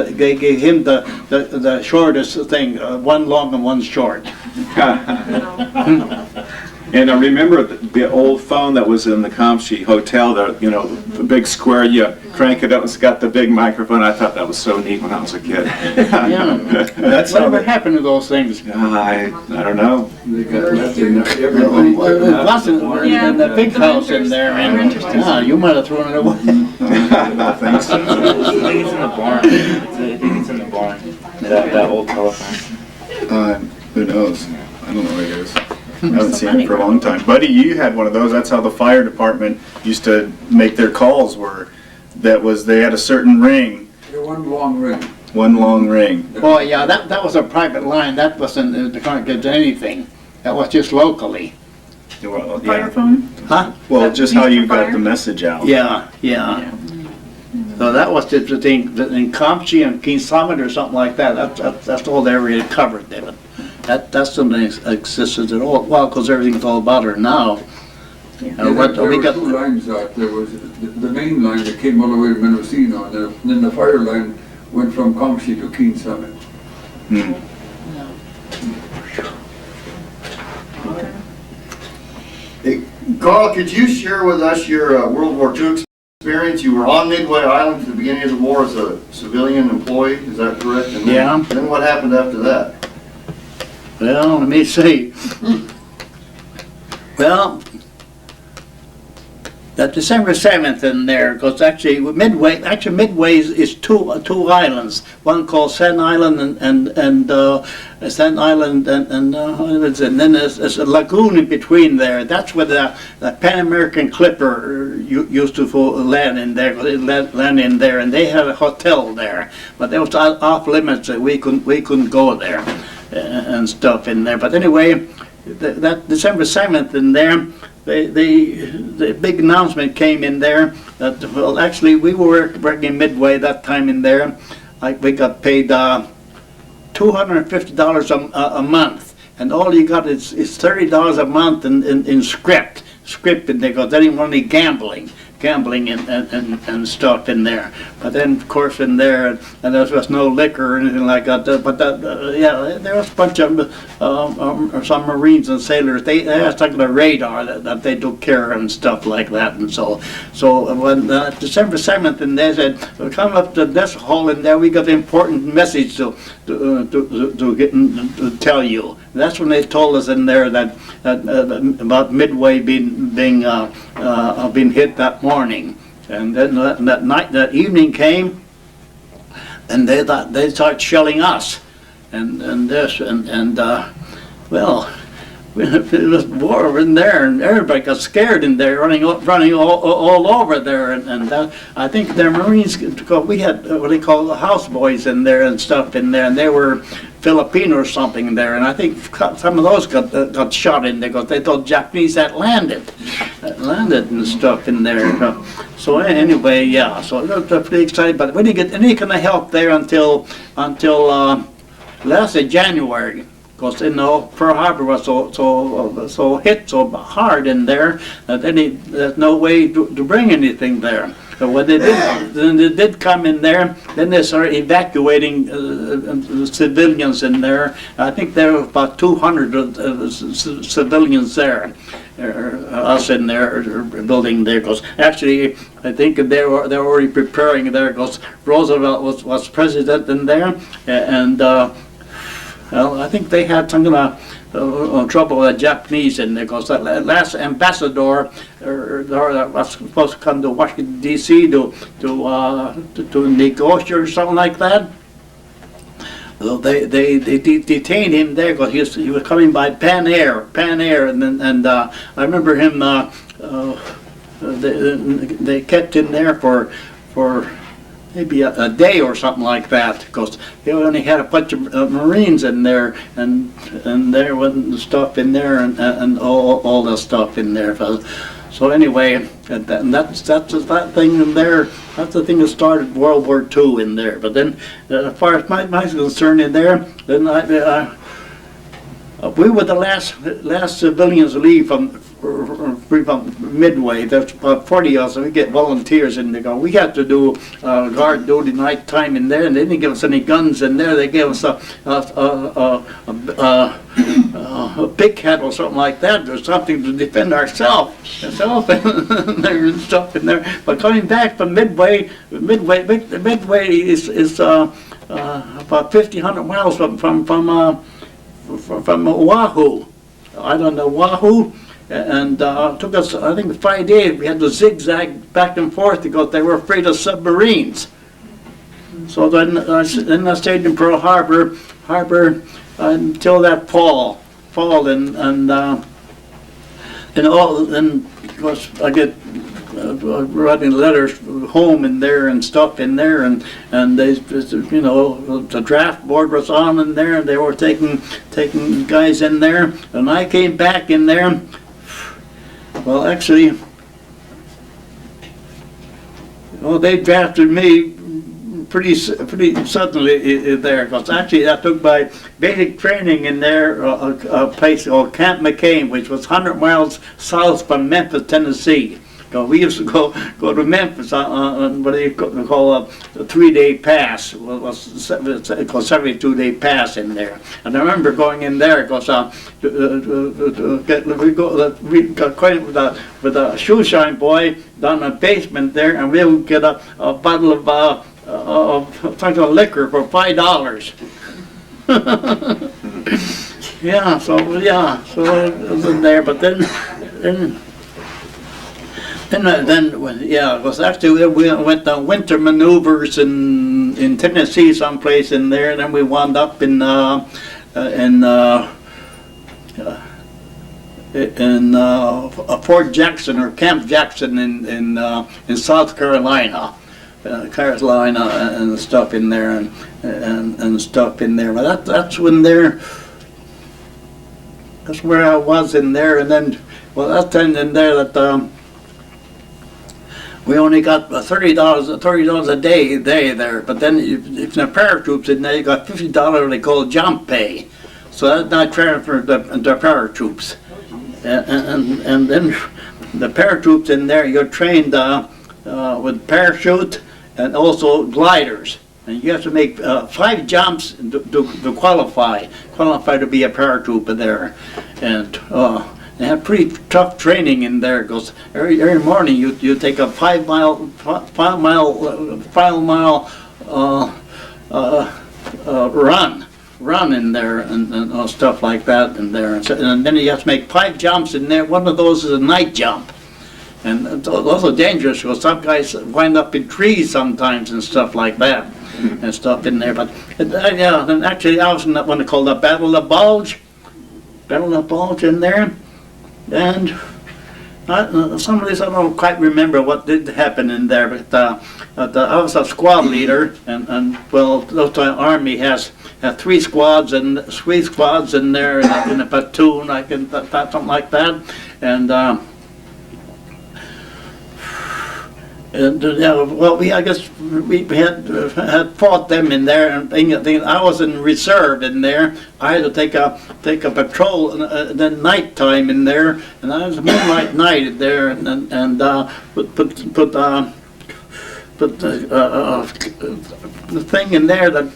the shortest thing, one long and one short. And I remember the old phone that was in the Comptche Hotel, the big square, you crank it up, it's got the big microphone. I thought that was so neat when I was a kid. Yeah. Whatever happened to those things? I don't know. They got left in there. It wasn't in the big house in there, and you might have thrown it away. I think so. I think it's in the barn. I think it's in the barn. That old telephone. Who knows? I don't know where it is. I haven't seen it for a long time. Buddy, you had one of those. That's how the fire department used to make their calls. They had a certain ring. One long ring. One long ring. Oh yeah, that was a private line. That wasn't the connected to anything. That was just locally. Well, Fire phone? Huh? Well, just how you got fire? the message out. Yeah. So that was the thing in Comptche and King Summit or something like that. That's all they area covered, David. That's something that existed at all. Well, because everything's all about her now. There were 2 lines out. There was the main line that came all the way to Mendocino, and then the fire line went from Comptche to King Summit. Hey, Carl, could you share with us your World War II experience? experience, you were on Midway Island at the beginning of the war as a civilian employee, is that correct? And then, Yeah. Then what happened after that? Well, let me see. Well, that December 7th in there, because actually Midway is two islands. One called Staten Island and Staten Island and then there's a lagoon in between there. That's where the Pan American Clipper used to land in there. Land in there, and they had a hotel there, but that was off limits. We couldn't go there and stuff in there. But anyway, that December 7th in there, the big announcement came in there that, well, actually we were working Midway that time in there. We got paid $250 a month, and all you got is $30 a month in script in there, because they didn't want any gambling and stuff in there. But then, of course, in there, and there was no liquor or anything like that. But yeah, there was a bunch of some Marines and sailors. They had like the radar that they took care of and stuff like that. And so when December 7th, and they said, "We'll come up to this hall, and there we got an important message to tell you." That's when they told us in there that about Midway being hit that morning, and then that evening came, and they started shelling us, well, it was war in there, and everybody got scared in there, running all over there, and I think the Marines, because we had what they call the houseboys in there and stuff in there, and they were Filipino or something in there, and I think some of those got shot in there because they thought Japanese had landed and stuff in there. So anyway, yeah, so they're pretty excited, but we didn't get any kind of help there until last of January. Because Pearl Harbor was so hit so hard in there that there's no way to bring anything there. So when they did come in there, then they started evacuating civilians in there. I think there were about 200 civilians there, us in there building there. Because actually, I think they were already preparing there. Because Roosevelt was president in there, and. Well, I think they had some kind of trouble with the Japanese in there, because that last ambassador that was supposed to come to Washington D.C. to negotiate or something like that. Well, they detained him there because he was coming by Pan Air, and I remember him. They kept him there for maybe a day or something like that, because they only had a bunch of Marines in there, and there wasn't stuff in there, and all the stuff in there. So anyway, and that's that thing in there. That's the thing that started World War II in there. But then, as far as my concerned in there, then we were the last civilians to leave from Midway. There's about 40 of us, and we get volunteers in there. We had to do guard duty night time in there, and they didn't give us any guns in there. They gave us a big hat or something like that, or something to defend ourselves and stuff in there. But coming back from Midway is about 1,500 miles from Oahu. I don't know, Oahu. And it took us, I think, 5 days. We had to zigzag back and forth because they were afraid of submarines. So then I stayed in Pearl Harbor until that fall, and of course I get writing letters home in there and stuff in there, and they, the draft board was on in there, and they were taking guys in there, and I came back in there. Well, actually, they drafted me pretty suddenly there, because actually I took my basic training in there, a place called Camp McCain, which was 100 miles south from Memphis, Tennessee. We used to go to Memphis on what do you call a 3-day pass. It was 72-day pass in there. And I remember going in there because we got acquainted with a shoe shine boy down in the basement there, and we would get a bottle of liquor for $5. So it was in there, but then it was actually, we went to winter maneuvers in Tennessee someplace in there, and then we wound up in Fort Jackson or Camp Jackson in South Carolina. And stuff in there and stuff in there. But that's when that's where I was in there. And then, that time in there that we only got $30 a day there. But then if the paratroops in there, you got $50 they call jump pay. So that's not transferred to paratroops. And then the paratroops in there, you're trained with parachute and also gliders, and you have to make 5 jumps to qualify to be a paratrooper there, and they have pretty tough training in there because every morning you take a 5 mile run in there and stuff like that in there, and then you have to make 5 jumps in there. One of those is a night jump. And it's also dangerous because some guys wind up in trees sometimes and stuff like that, and stuff in there. But and actually I was in that one called the Battle of the Bulge in there, and some of these I don't quite remember what did happen in there. But I was a squad leader, and the Army has 3 squads and 3 squads in there in a platoon, something like that, and. I guess we had fought them in there, and I was in reserve in there. I had to take a patrol the night time in there, and I was a moonlight night in there, and put the thing in there that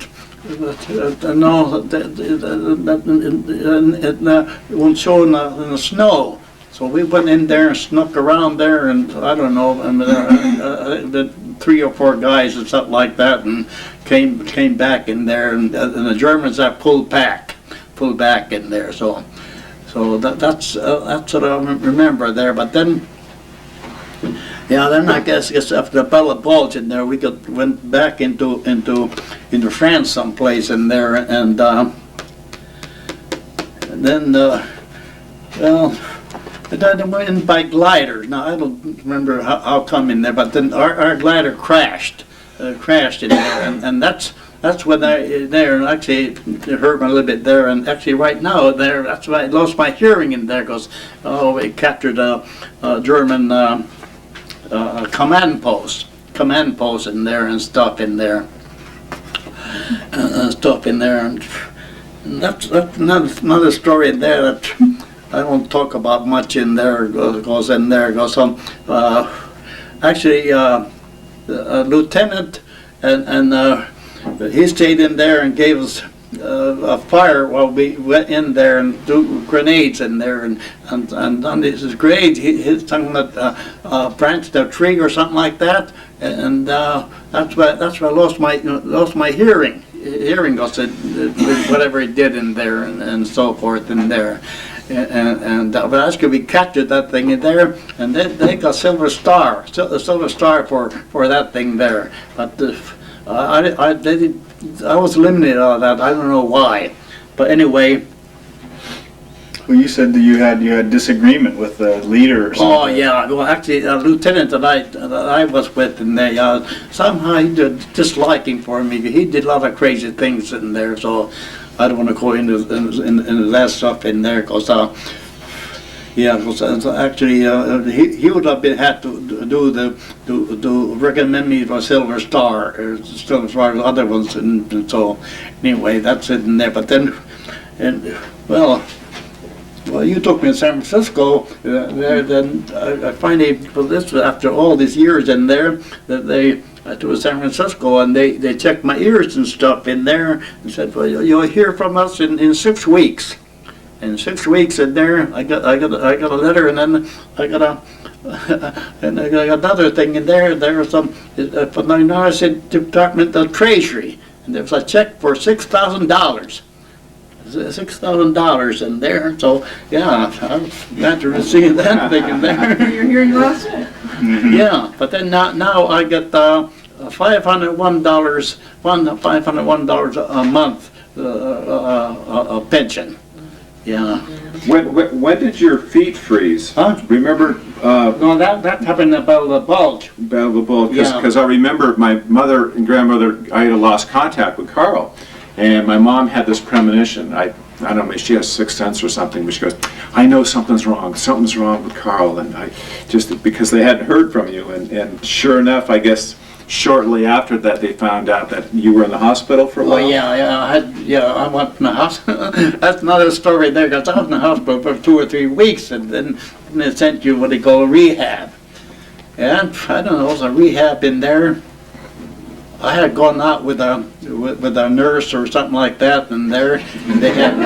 it won't show in the snow. So we went in there and snuck around there, and I don't know, the 3 or 4 guys or something like that, and came back in there, and the Germans have pulled back in there. So that's what I remember there. But then, then I guess after the Battle of Bulge in there, we went back into France someplace in there, and then then went in by gliders. Now I don't remember how come in there, but then our glider crashed in there, and that's when and actually it hurt me a little bit there, and actually right now there, that's why I lost my hearing in there, because we captured a German command post in there and stuff in there, and that's another story in there that I don't talk about much in there, because actually a lieutenant and he stayed in there and gave us a fire while we went in there and threw grenades in there, and on these grenades he something that branched a tree or something like that, and that's why I lost my hearing because whatever he did in there and so forth in there. But actually we captured that thing in there, and they got silver star for that thing there. But I was eliminated out of that. I don't know why, but anyway. Well, you said that you had disagreement with the leader or something. Oh yeah, well actually a lieutenant that I was with in there, somehow he did disliking for me. He did a lot of crazy things in there, so I don't want to go into that stuff in there, because actually he would have had to recommend me for Silver Star, or Silver Star, the other ones, and so anyway, that's it in there. But then, well, you took me to San Francisco. Then I finally, well, this was after all these years in there, that I went to San Francisco and they checked my ears and stuff in there and said, well, you'll hear from us in 6 weeks. In 6 weeks in there, I got a letter, and then I got another thing in there. There was some from the United States Department of Treasury, and there was a check for $6,000. $6,000 in there. So yeah, I was glad to receive that thing in there. Your hearing loss? Yeah, but then now I get $501 a month a pension. Yeah. When did your feet freeze? Huh? Remember? No, that happened about the bulge. Battle of the Bulge. Yeah. Because I remember my mother and grandmother, I had lost contact with Carl. And my mom had this premonition. I don't know, maybe she has sixth sense or something, but she goes, I know something's wrong with Carl. And I just, because they hadn't heard from you. And sure enough, I guess, shortly after that, they found out that you were in the hospital for a while. Oh yeah, I went in the hospital. That's another story there, because I was in the hospital for 2 or 3 weeks, and then they sent you what they call rehab. And I don't know, it was a rehab in there. I had gone out with a nurse or something like that, and there they had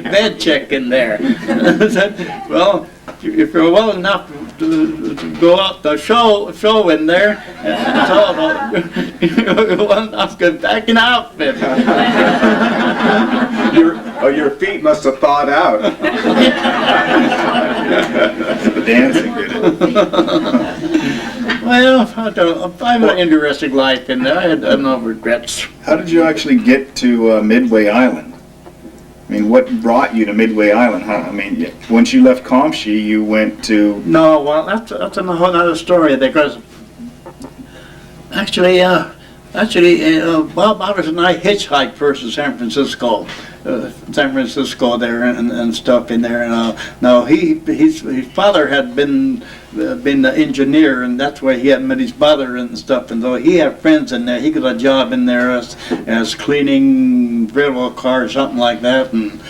bed check in there. I said, well, if you're well enough to go out the show in there, so you're well enough to get back in the outfit. Your feet must have thawed out. The dancing did it. Well, I have an interesting life in there. I had no regrets. How did you actually get to Midway Island? I mean, what brought you to Midway Island? Once you left Comptche, you went to... No, well, that's a whole other story, because actually, Bob Otters and I hitchhiked first to San Francisco there and stuff in there. Now his father had been the engineer, and that's where he had met his mother and stuff. And though he had friends in there, he got a job in there as cleaning railroad cars, something like that. And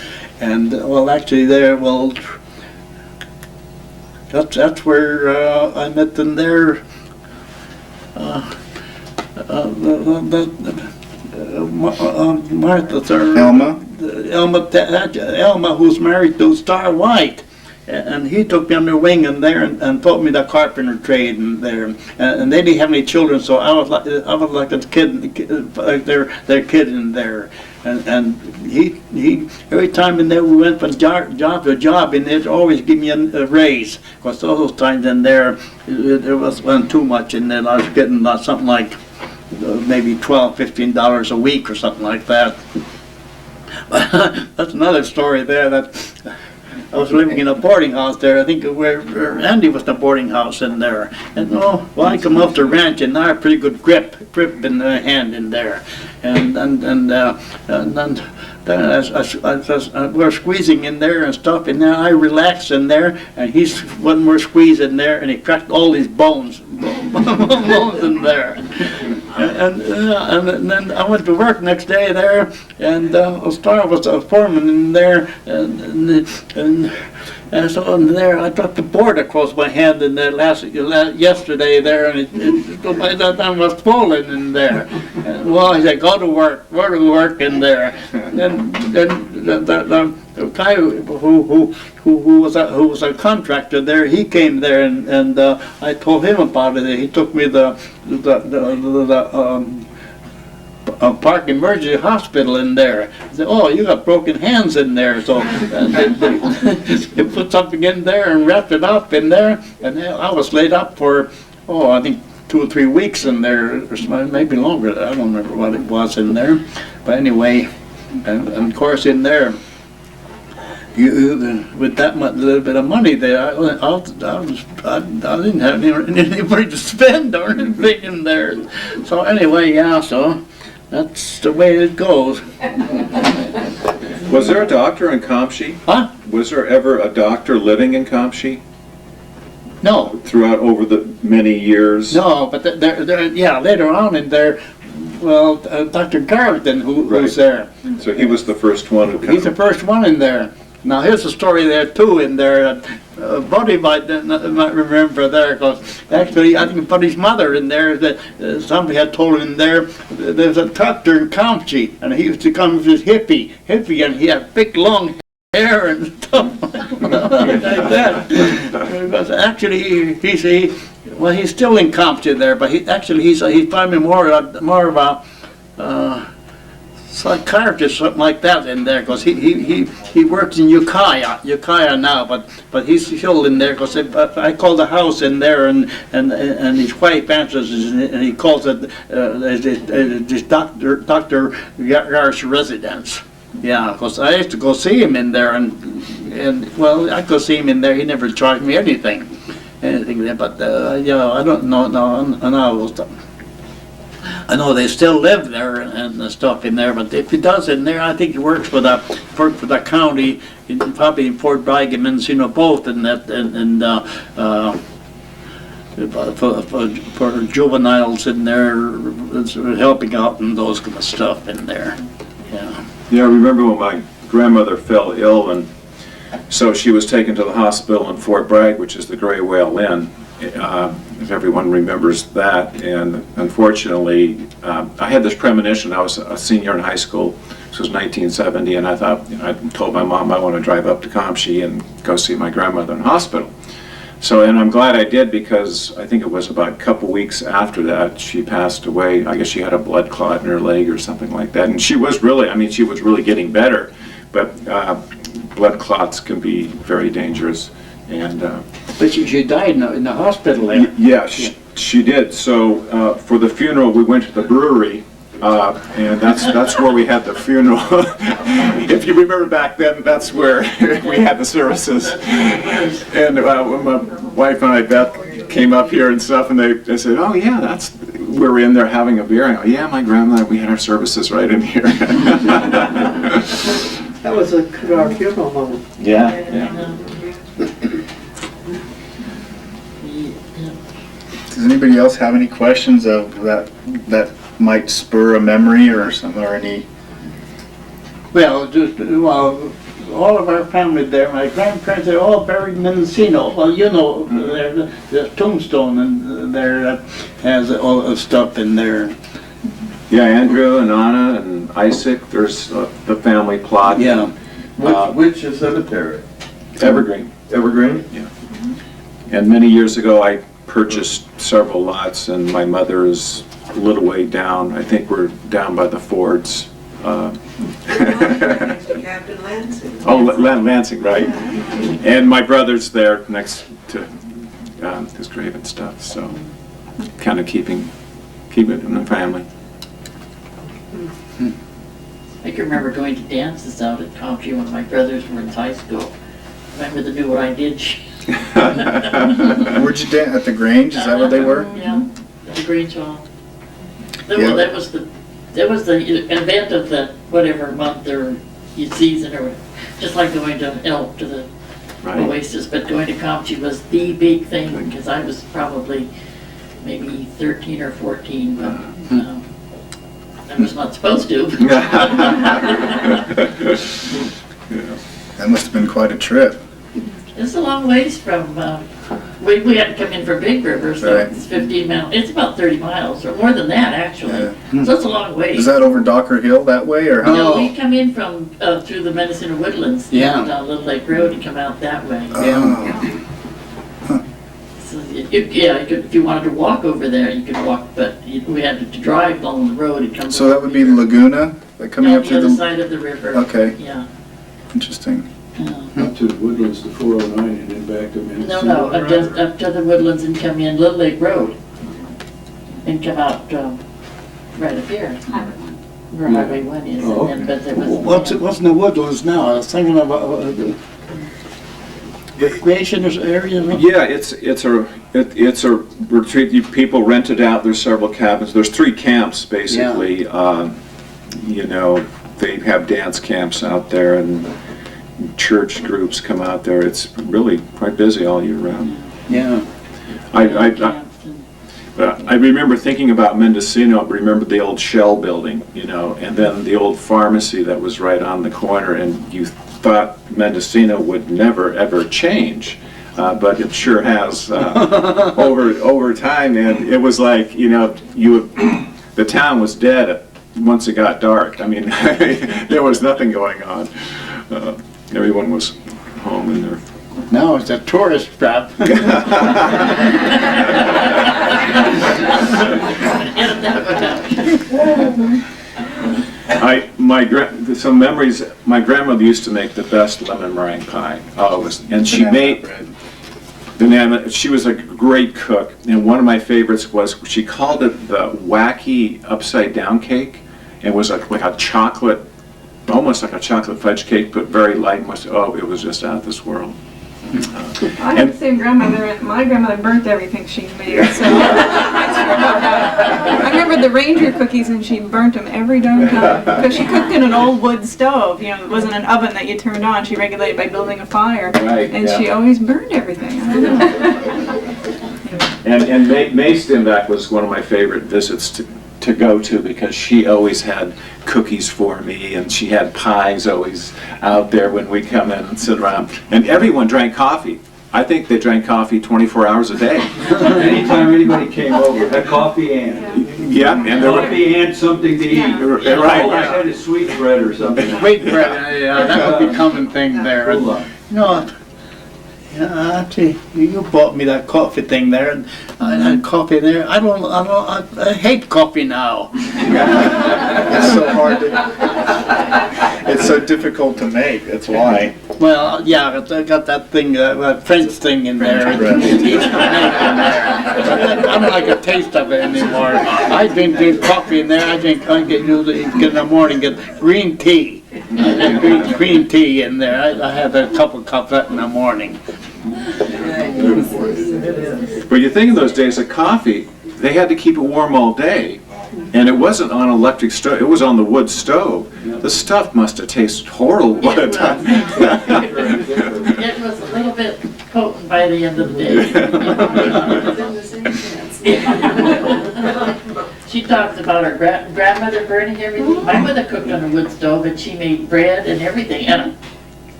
well, actually there, well, that's where I met them there. Elma, who's married to Star White, and he took me under wing in there and taught me the carpenter trade in there. And they didn't have any children, so I was like a kid, their kid in there. And he every time in there we went from job to job, and they'd always give me a raise, because all those times in there wasn't too much in there. I was getting something like maybe $12, $15 a week or something like that. That's another story there. That I was living in a boarding house there. I think where Andy was the boarding house in there. And I come off the ranch, and I had a pretty good grip in the hand in there. And then as we're squeezing in there and stuff, and then I relaxed in there, and he's one more squeeze in there, and he cracked all these bones in there. And then I went to work next day there, and Star was a foreman in there, and so in there I dropped the board across my hand in there yesterday there, and it by that time was falling in there. And, well, I said, go to work in there. And then the guy who was a contractor there, he came there, and I told him about it. He took me the Park Emergency Hospital in there. He said, oh, you got broken hands in there. So they put something in there and wrapped it up in there, and I was laid up for, I think 2 or 3 weeks in there, or maybe longer. I don't remember what it was in there. But anyway, and of course in there, with that little bit of money there, I didn't have anybody to spend or anything in there. So anyway, yeah, so that's the way it goes. Was there a doctor in Comptche? Huh? Was there ever a doctor living in Comptche? No. Throughout over the many years? No, but later on in there, Dr. Garrison, who's Right. there. So he was the first one who came. He's the first one in there. Now here's a story there too in there. Buddy might remember there, because actually I think Buddy's mother in there, that somebody had told him there, there's a doctor in Comptche, and he used to come with his hippie, and he had big long hair and stuff like that. Because actually he's still in Comptche there, but he's probably more of a psychiatrist, something like that in there, because he works in Ukiah now, but he's still in there, because I call the house in there, and his wife answers, and he calls it this Dr. Gar's residence. Yeah, because I used to go see him in there, and I go see him in there. He never charged me anything there, but I don't know. I know they still live there and stuff in there, but if he does in there, I think he works for the county, probably in Fort Bragg and Mendocino both, and for juveniles in there, helping out and those kind of stuff in there. Yeah. Yeah, I remember when my grandmother fell ill, and so she was taken to the hospital in Fort Bragg, which is the Gray Whale Inn, if everyone remembers that. And unfortunately, I had this premonition. I was a senior in high school. This was 1970, and I thought, I told my mom I want to drive up to Comptche and go see my grandmother in the hospital. So, and I'm glad I did, because I think it was about a couple weeks after that she passed away. I guess she had a blood clot in her leg or something like that. And she was really getting better, but blood clots can be very dangerous. And but she died in the hospital there. Yeah, she did. So for the funeral, we went to the brewery, and that's where we had the funeral. If you remember back then, that's where we had the services. And when my wife and I, Beth, came up here and stuff, and they said, "Oh yeah, we were in there having a beer." I go, "Yeah, my grandmother, we had our services right in here." That was our funeral moment. Yeah. Does anybody else have any questions of that might spur a memory or something, or any? Well, all of our family there, my grandparents, they're all buried in Mendocino. Well, there's tombstone and there that has all the stuff in there. Yeah, Andrew and Anna and Isaac, there's the family plot. Yeah. Which cemetery? Evergreen. Evergreen? Yeah. And many years ago, I purchased several lots, and my mother is a little way down. I think we're down by the Fords. Captain Lansing. Oh, Lansing, right. And my brother's there next to his grave and stuff, so kind of keep it in the family. I can remember going to dances out at Comptche when my brothers were in high school. Remember the Do What I Did? Where'd you dance at the Grange? Is that what they were? Yeah, at the Grange Hall. Yeah. That was the event of the whatever month or season or whatever. Just like going to Elk to the Oasis, but going to Comptche was the big thing, because I was probably maybe 13 or 14, but I was not supposed to. That must have been quite a trip. It's a long ways from, we had to come in from Big River, so Right. it's 15 miles, it's about 30 miles, or more than that, actually. Yeah. So it's a long ways. Is that over Docker Hill that way, or how? No, we come in from, through the Mendocino Woodlands, Yeah. down Little Lake Road, and come out that way. So, if you wanted to walk over there, you could walk, but we had to drive along the road and come. So that would be Laguna, like coming on up the through other the. side of the river. Okay, Yeah. interesting. Up to the Woodlands to 409 and then back to Mendocino. No, up to the Woodlands and come in Little Lake Road. And come out, right up here. Where Highway 1 is, Oh, and then, but there was. What's in the Woodlands now? I was thinking about recreation area. Yeah, it's a retreat. People rent it out. There's several cabins. There's 3 camps basically. They have dance camps out there, and church groups come out there. It's really quite busy all year round. Yeah. I remember thinking about Mendocino, remember the old Shell building, you know, and then the old pharmacy that was right on the corner, and you thought Mendocino would never ever change, but it sure has over time, and it was like, you know, the town was dead once it got dark. I mean, there was nothing going on. Everyone was home in there. Now it's a tourist trap. Some memories. My grandmother used to make the best lemon meringue pie. And she made banana. She was a great cook, and one of my favorites was she called it the wacky upside down cake. It was like a chocolate, almost like a chocolate fudge cake, but very light. It was just out of this world. I had the same grandmother, and my grandmother burnt everything she made, so I'm sure about that. I remember the reindeer cookies, and she burnt them every darn time, because she cooked in an old wood stove, you know, it wasn't an oven that you turned on, she regulated by building a fire, and she always burned everything, I don't know. And May Stimback was one of my favorite visits to go to, because she always had cookies for me, and she had pies always out there when we come in and sit around. And everyone drank coffee. I think they drank coffee 24 hours a day. Anytime anybody came over, had coffee and. Yeah, and there coffee and something to eat. Yeah. Right. All I had is sweet bread or something. Sweet bread, yeah, that would be a common thing there. No. Yeah, actually, you bought me that coffee thing there, and I had coffee there. I hate coffee now. It's so hard it's so difficult to make, that's why. Well, yeah, I got that thing, French thing in there. I don't like the taste of it anymore. I drink coffee in there. I get in the morning, get green tea. Green tea in there. I have a couple of cups in the morning. But you think in those days of coffee, they had to keep it warm all day. And it wasn't on electric stove, it was on the wood stove. The stuff must have tasted horrible by the time. It was a little bit potent by the end of the day. She talks about her grandmother burning everything. My mother cooked on a wood stove, and she made bread and everything. And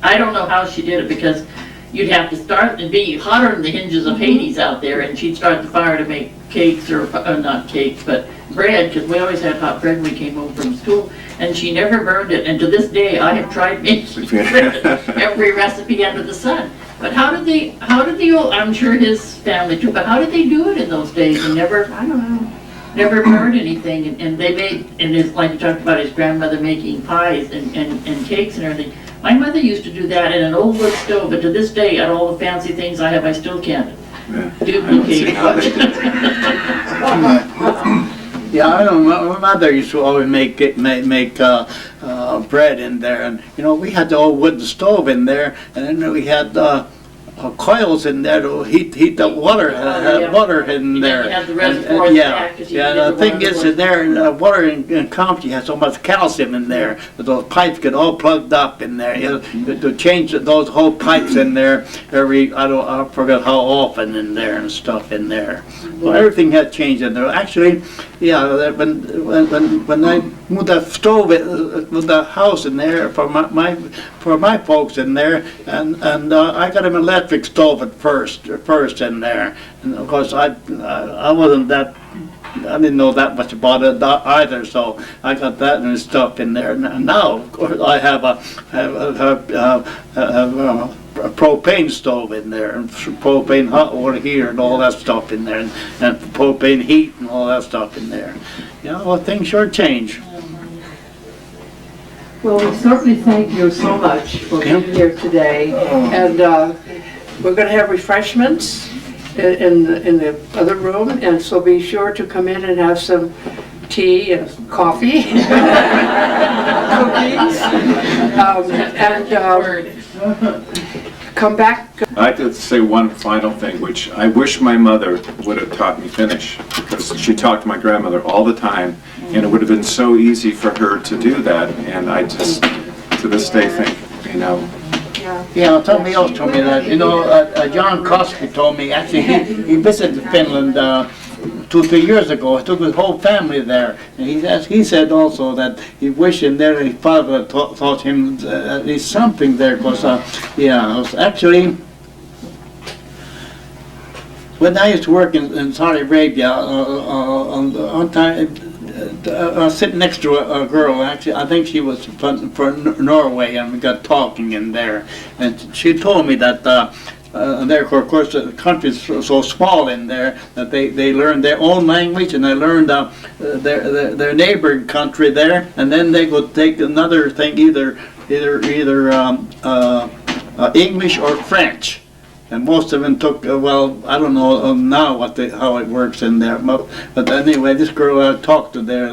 I don't know how she did it, because you'd have to start and be hotter than the hinges of Hades out there, and she'd start the fire to make cakes, or not cakes, but bread, because we always had hot bread when we came home from school, and she never burned it. And to this day, I have tried making bread, every recipe under the sun. But how did the old, I'm sure his family too, but how did they do it in those days? And never, I don't know, never burned anything. And they made, and it's like you talked about his grandmother making pies and cakes and everything. My mother used to do that in an old wood stove, but to this day, at all the fancy things I have, I still can't duplicate. Yeah, I know. My mother used to always make bread in there, and you know, we had the old wooden stove in there, and then we had coils in there to heat the water, water in there. You have the reservoirs back, the thing is, in there, water in Comptche has so much calcium in there that those pipes get all plugged up in there. You have to change those whole pipes in there I forget how often in there and stuff in there. Well, everything had changed in there. Actually, yeah, when I moved that stove with the house in there for my folks in there, and I got an electric stove at first in there, and of course I wasn't that. I didn't know that much about it either, so I got that and stuff in there. And now, of course, I have a propane stove in there, and propane hot water heater and all that stuff in there, and propane heat and all that stuff in there. You know, well, things sure change. Well, we certainly thank you so much for being here today, and we're going to have refreshments in the other room, and so be sure to come in and have some tea and coffee, cookies, and come back. I'd like to say one final thing, which I wish my mother would have taught me Finnish, because she talked to my grandmother all the time, and it would have been so easy for her to do that, and I just, to this day, think, you know. Yeah, somebody else told me that. You know, John Cosby told me, actually, he visited Finland 2-3 years ago. He took his whole family there. And he said also that he wished him there, his father taught him at least something there, because, yeah, it was actually, when I used to work in Saudi Arabia, on time, I was sitting next to a girl, actually, I think she was from Norway, and we got talking in there. And she told me that there, of course, the country's so small in there that they learn their own language, and they learned their neighboring country there, and then they would take another thing, either English or French. And most of them took, well, I don't know now how it works in there, but anyway, this girl I talked to there,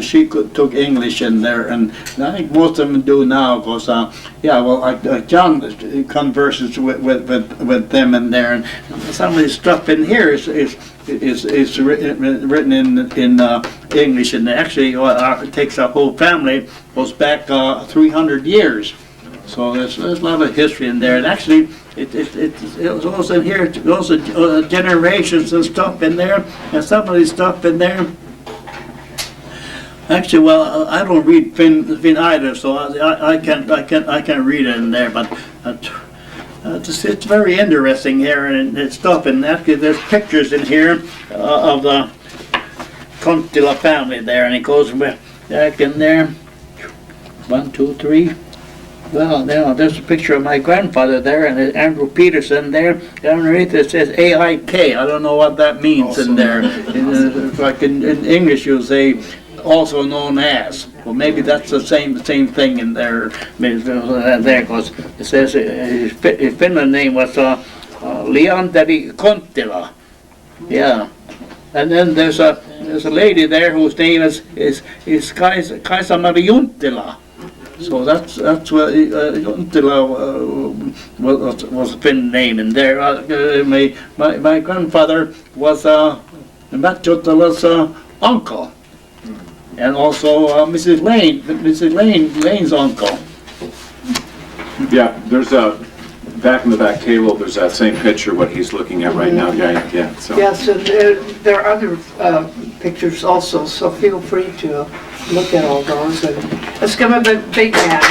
she took English in there, and I think most of them do now, because, yeah, well, like John converses with them in there, and some of the stuff in here is written in English, and actually it takes a whole family, goes back 300 years. So there's a lot of history in there, and actually it was also in here, also generations and stuff in there, and some of this stuff in there. Actually, well, I don't read Finn either, so I can't read it in there, but it's very interesting here and it's stuff. And actually, there's pictures in here of the Comptche family there, and it goes back in there. 1, 2, 3. Well, there's a picture of my grandfather there, and Andrew Peterson there. Underneath it says AIK. I don't know what that means in there. Like in English, you say also known as. Well, maybe that's the same thing in there. Because it says his Finland name was Leanderi Konttila. Yeah. And then there's a lady there whose name is Kaisa-Mari Junttila. So that's what Junttila was a Finn name in there. My grandfather was Matt Junttila's uncle, and also Mrs. Lane's uncle. Yeah, there's back in the back table. There's that same picture. What he's looking at right now. Yeah. So. Yes, and there are other pictures also. So feel free to look at all those. And let's give him a big hand.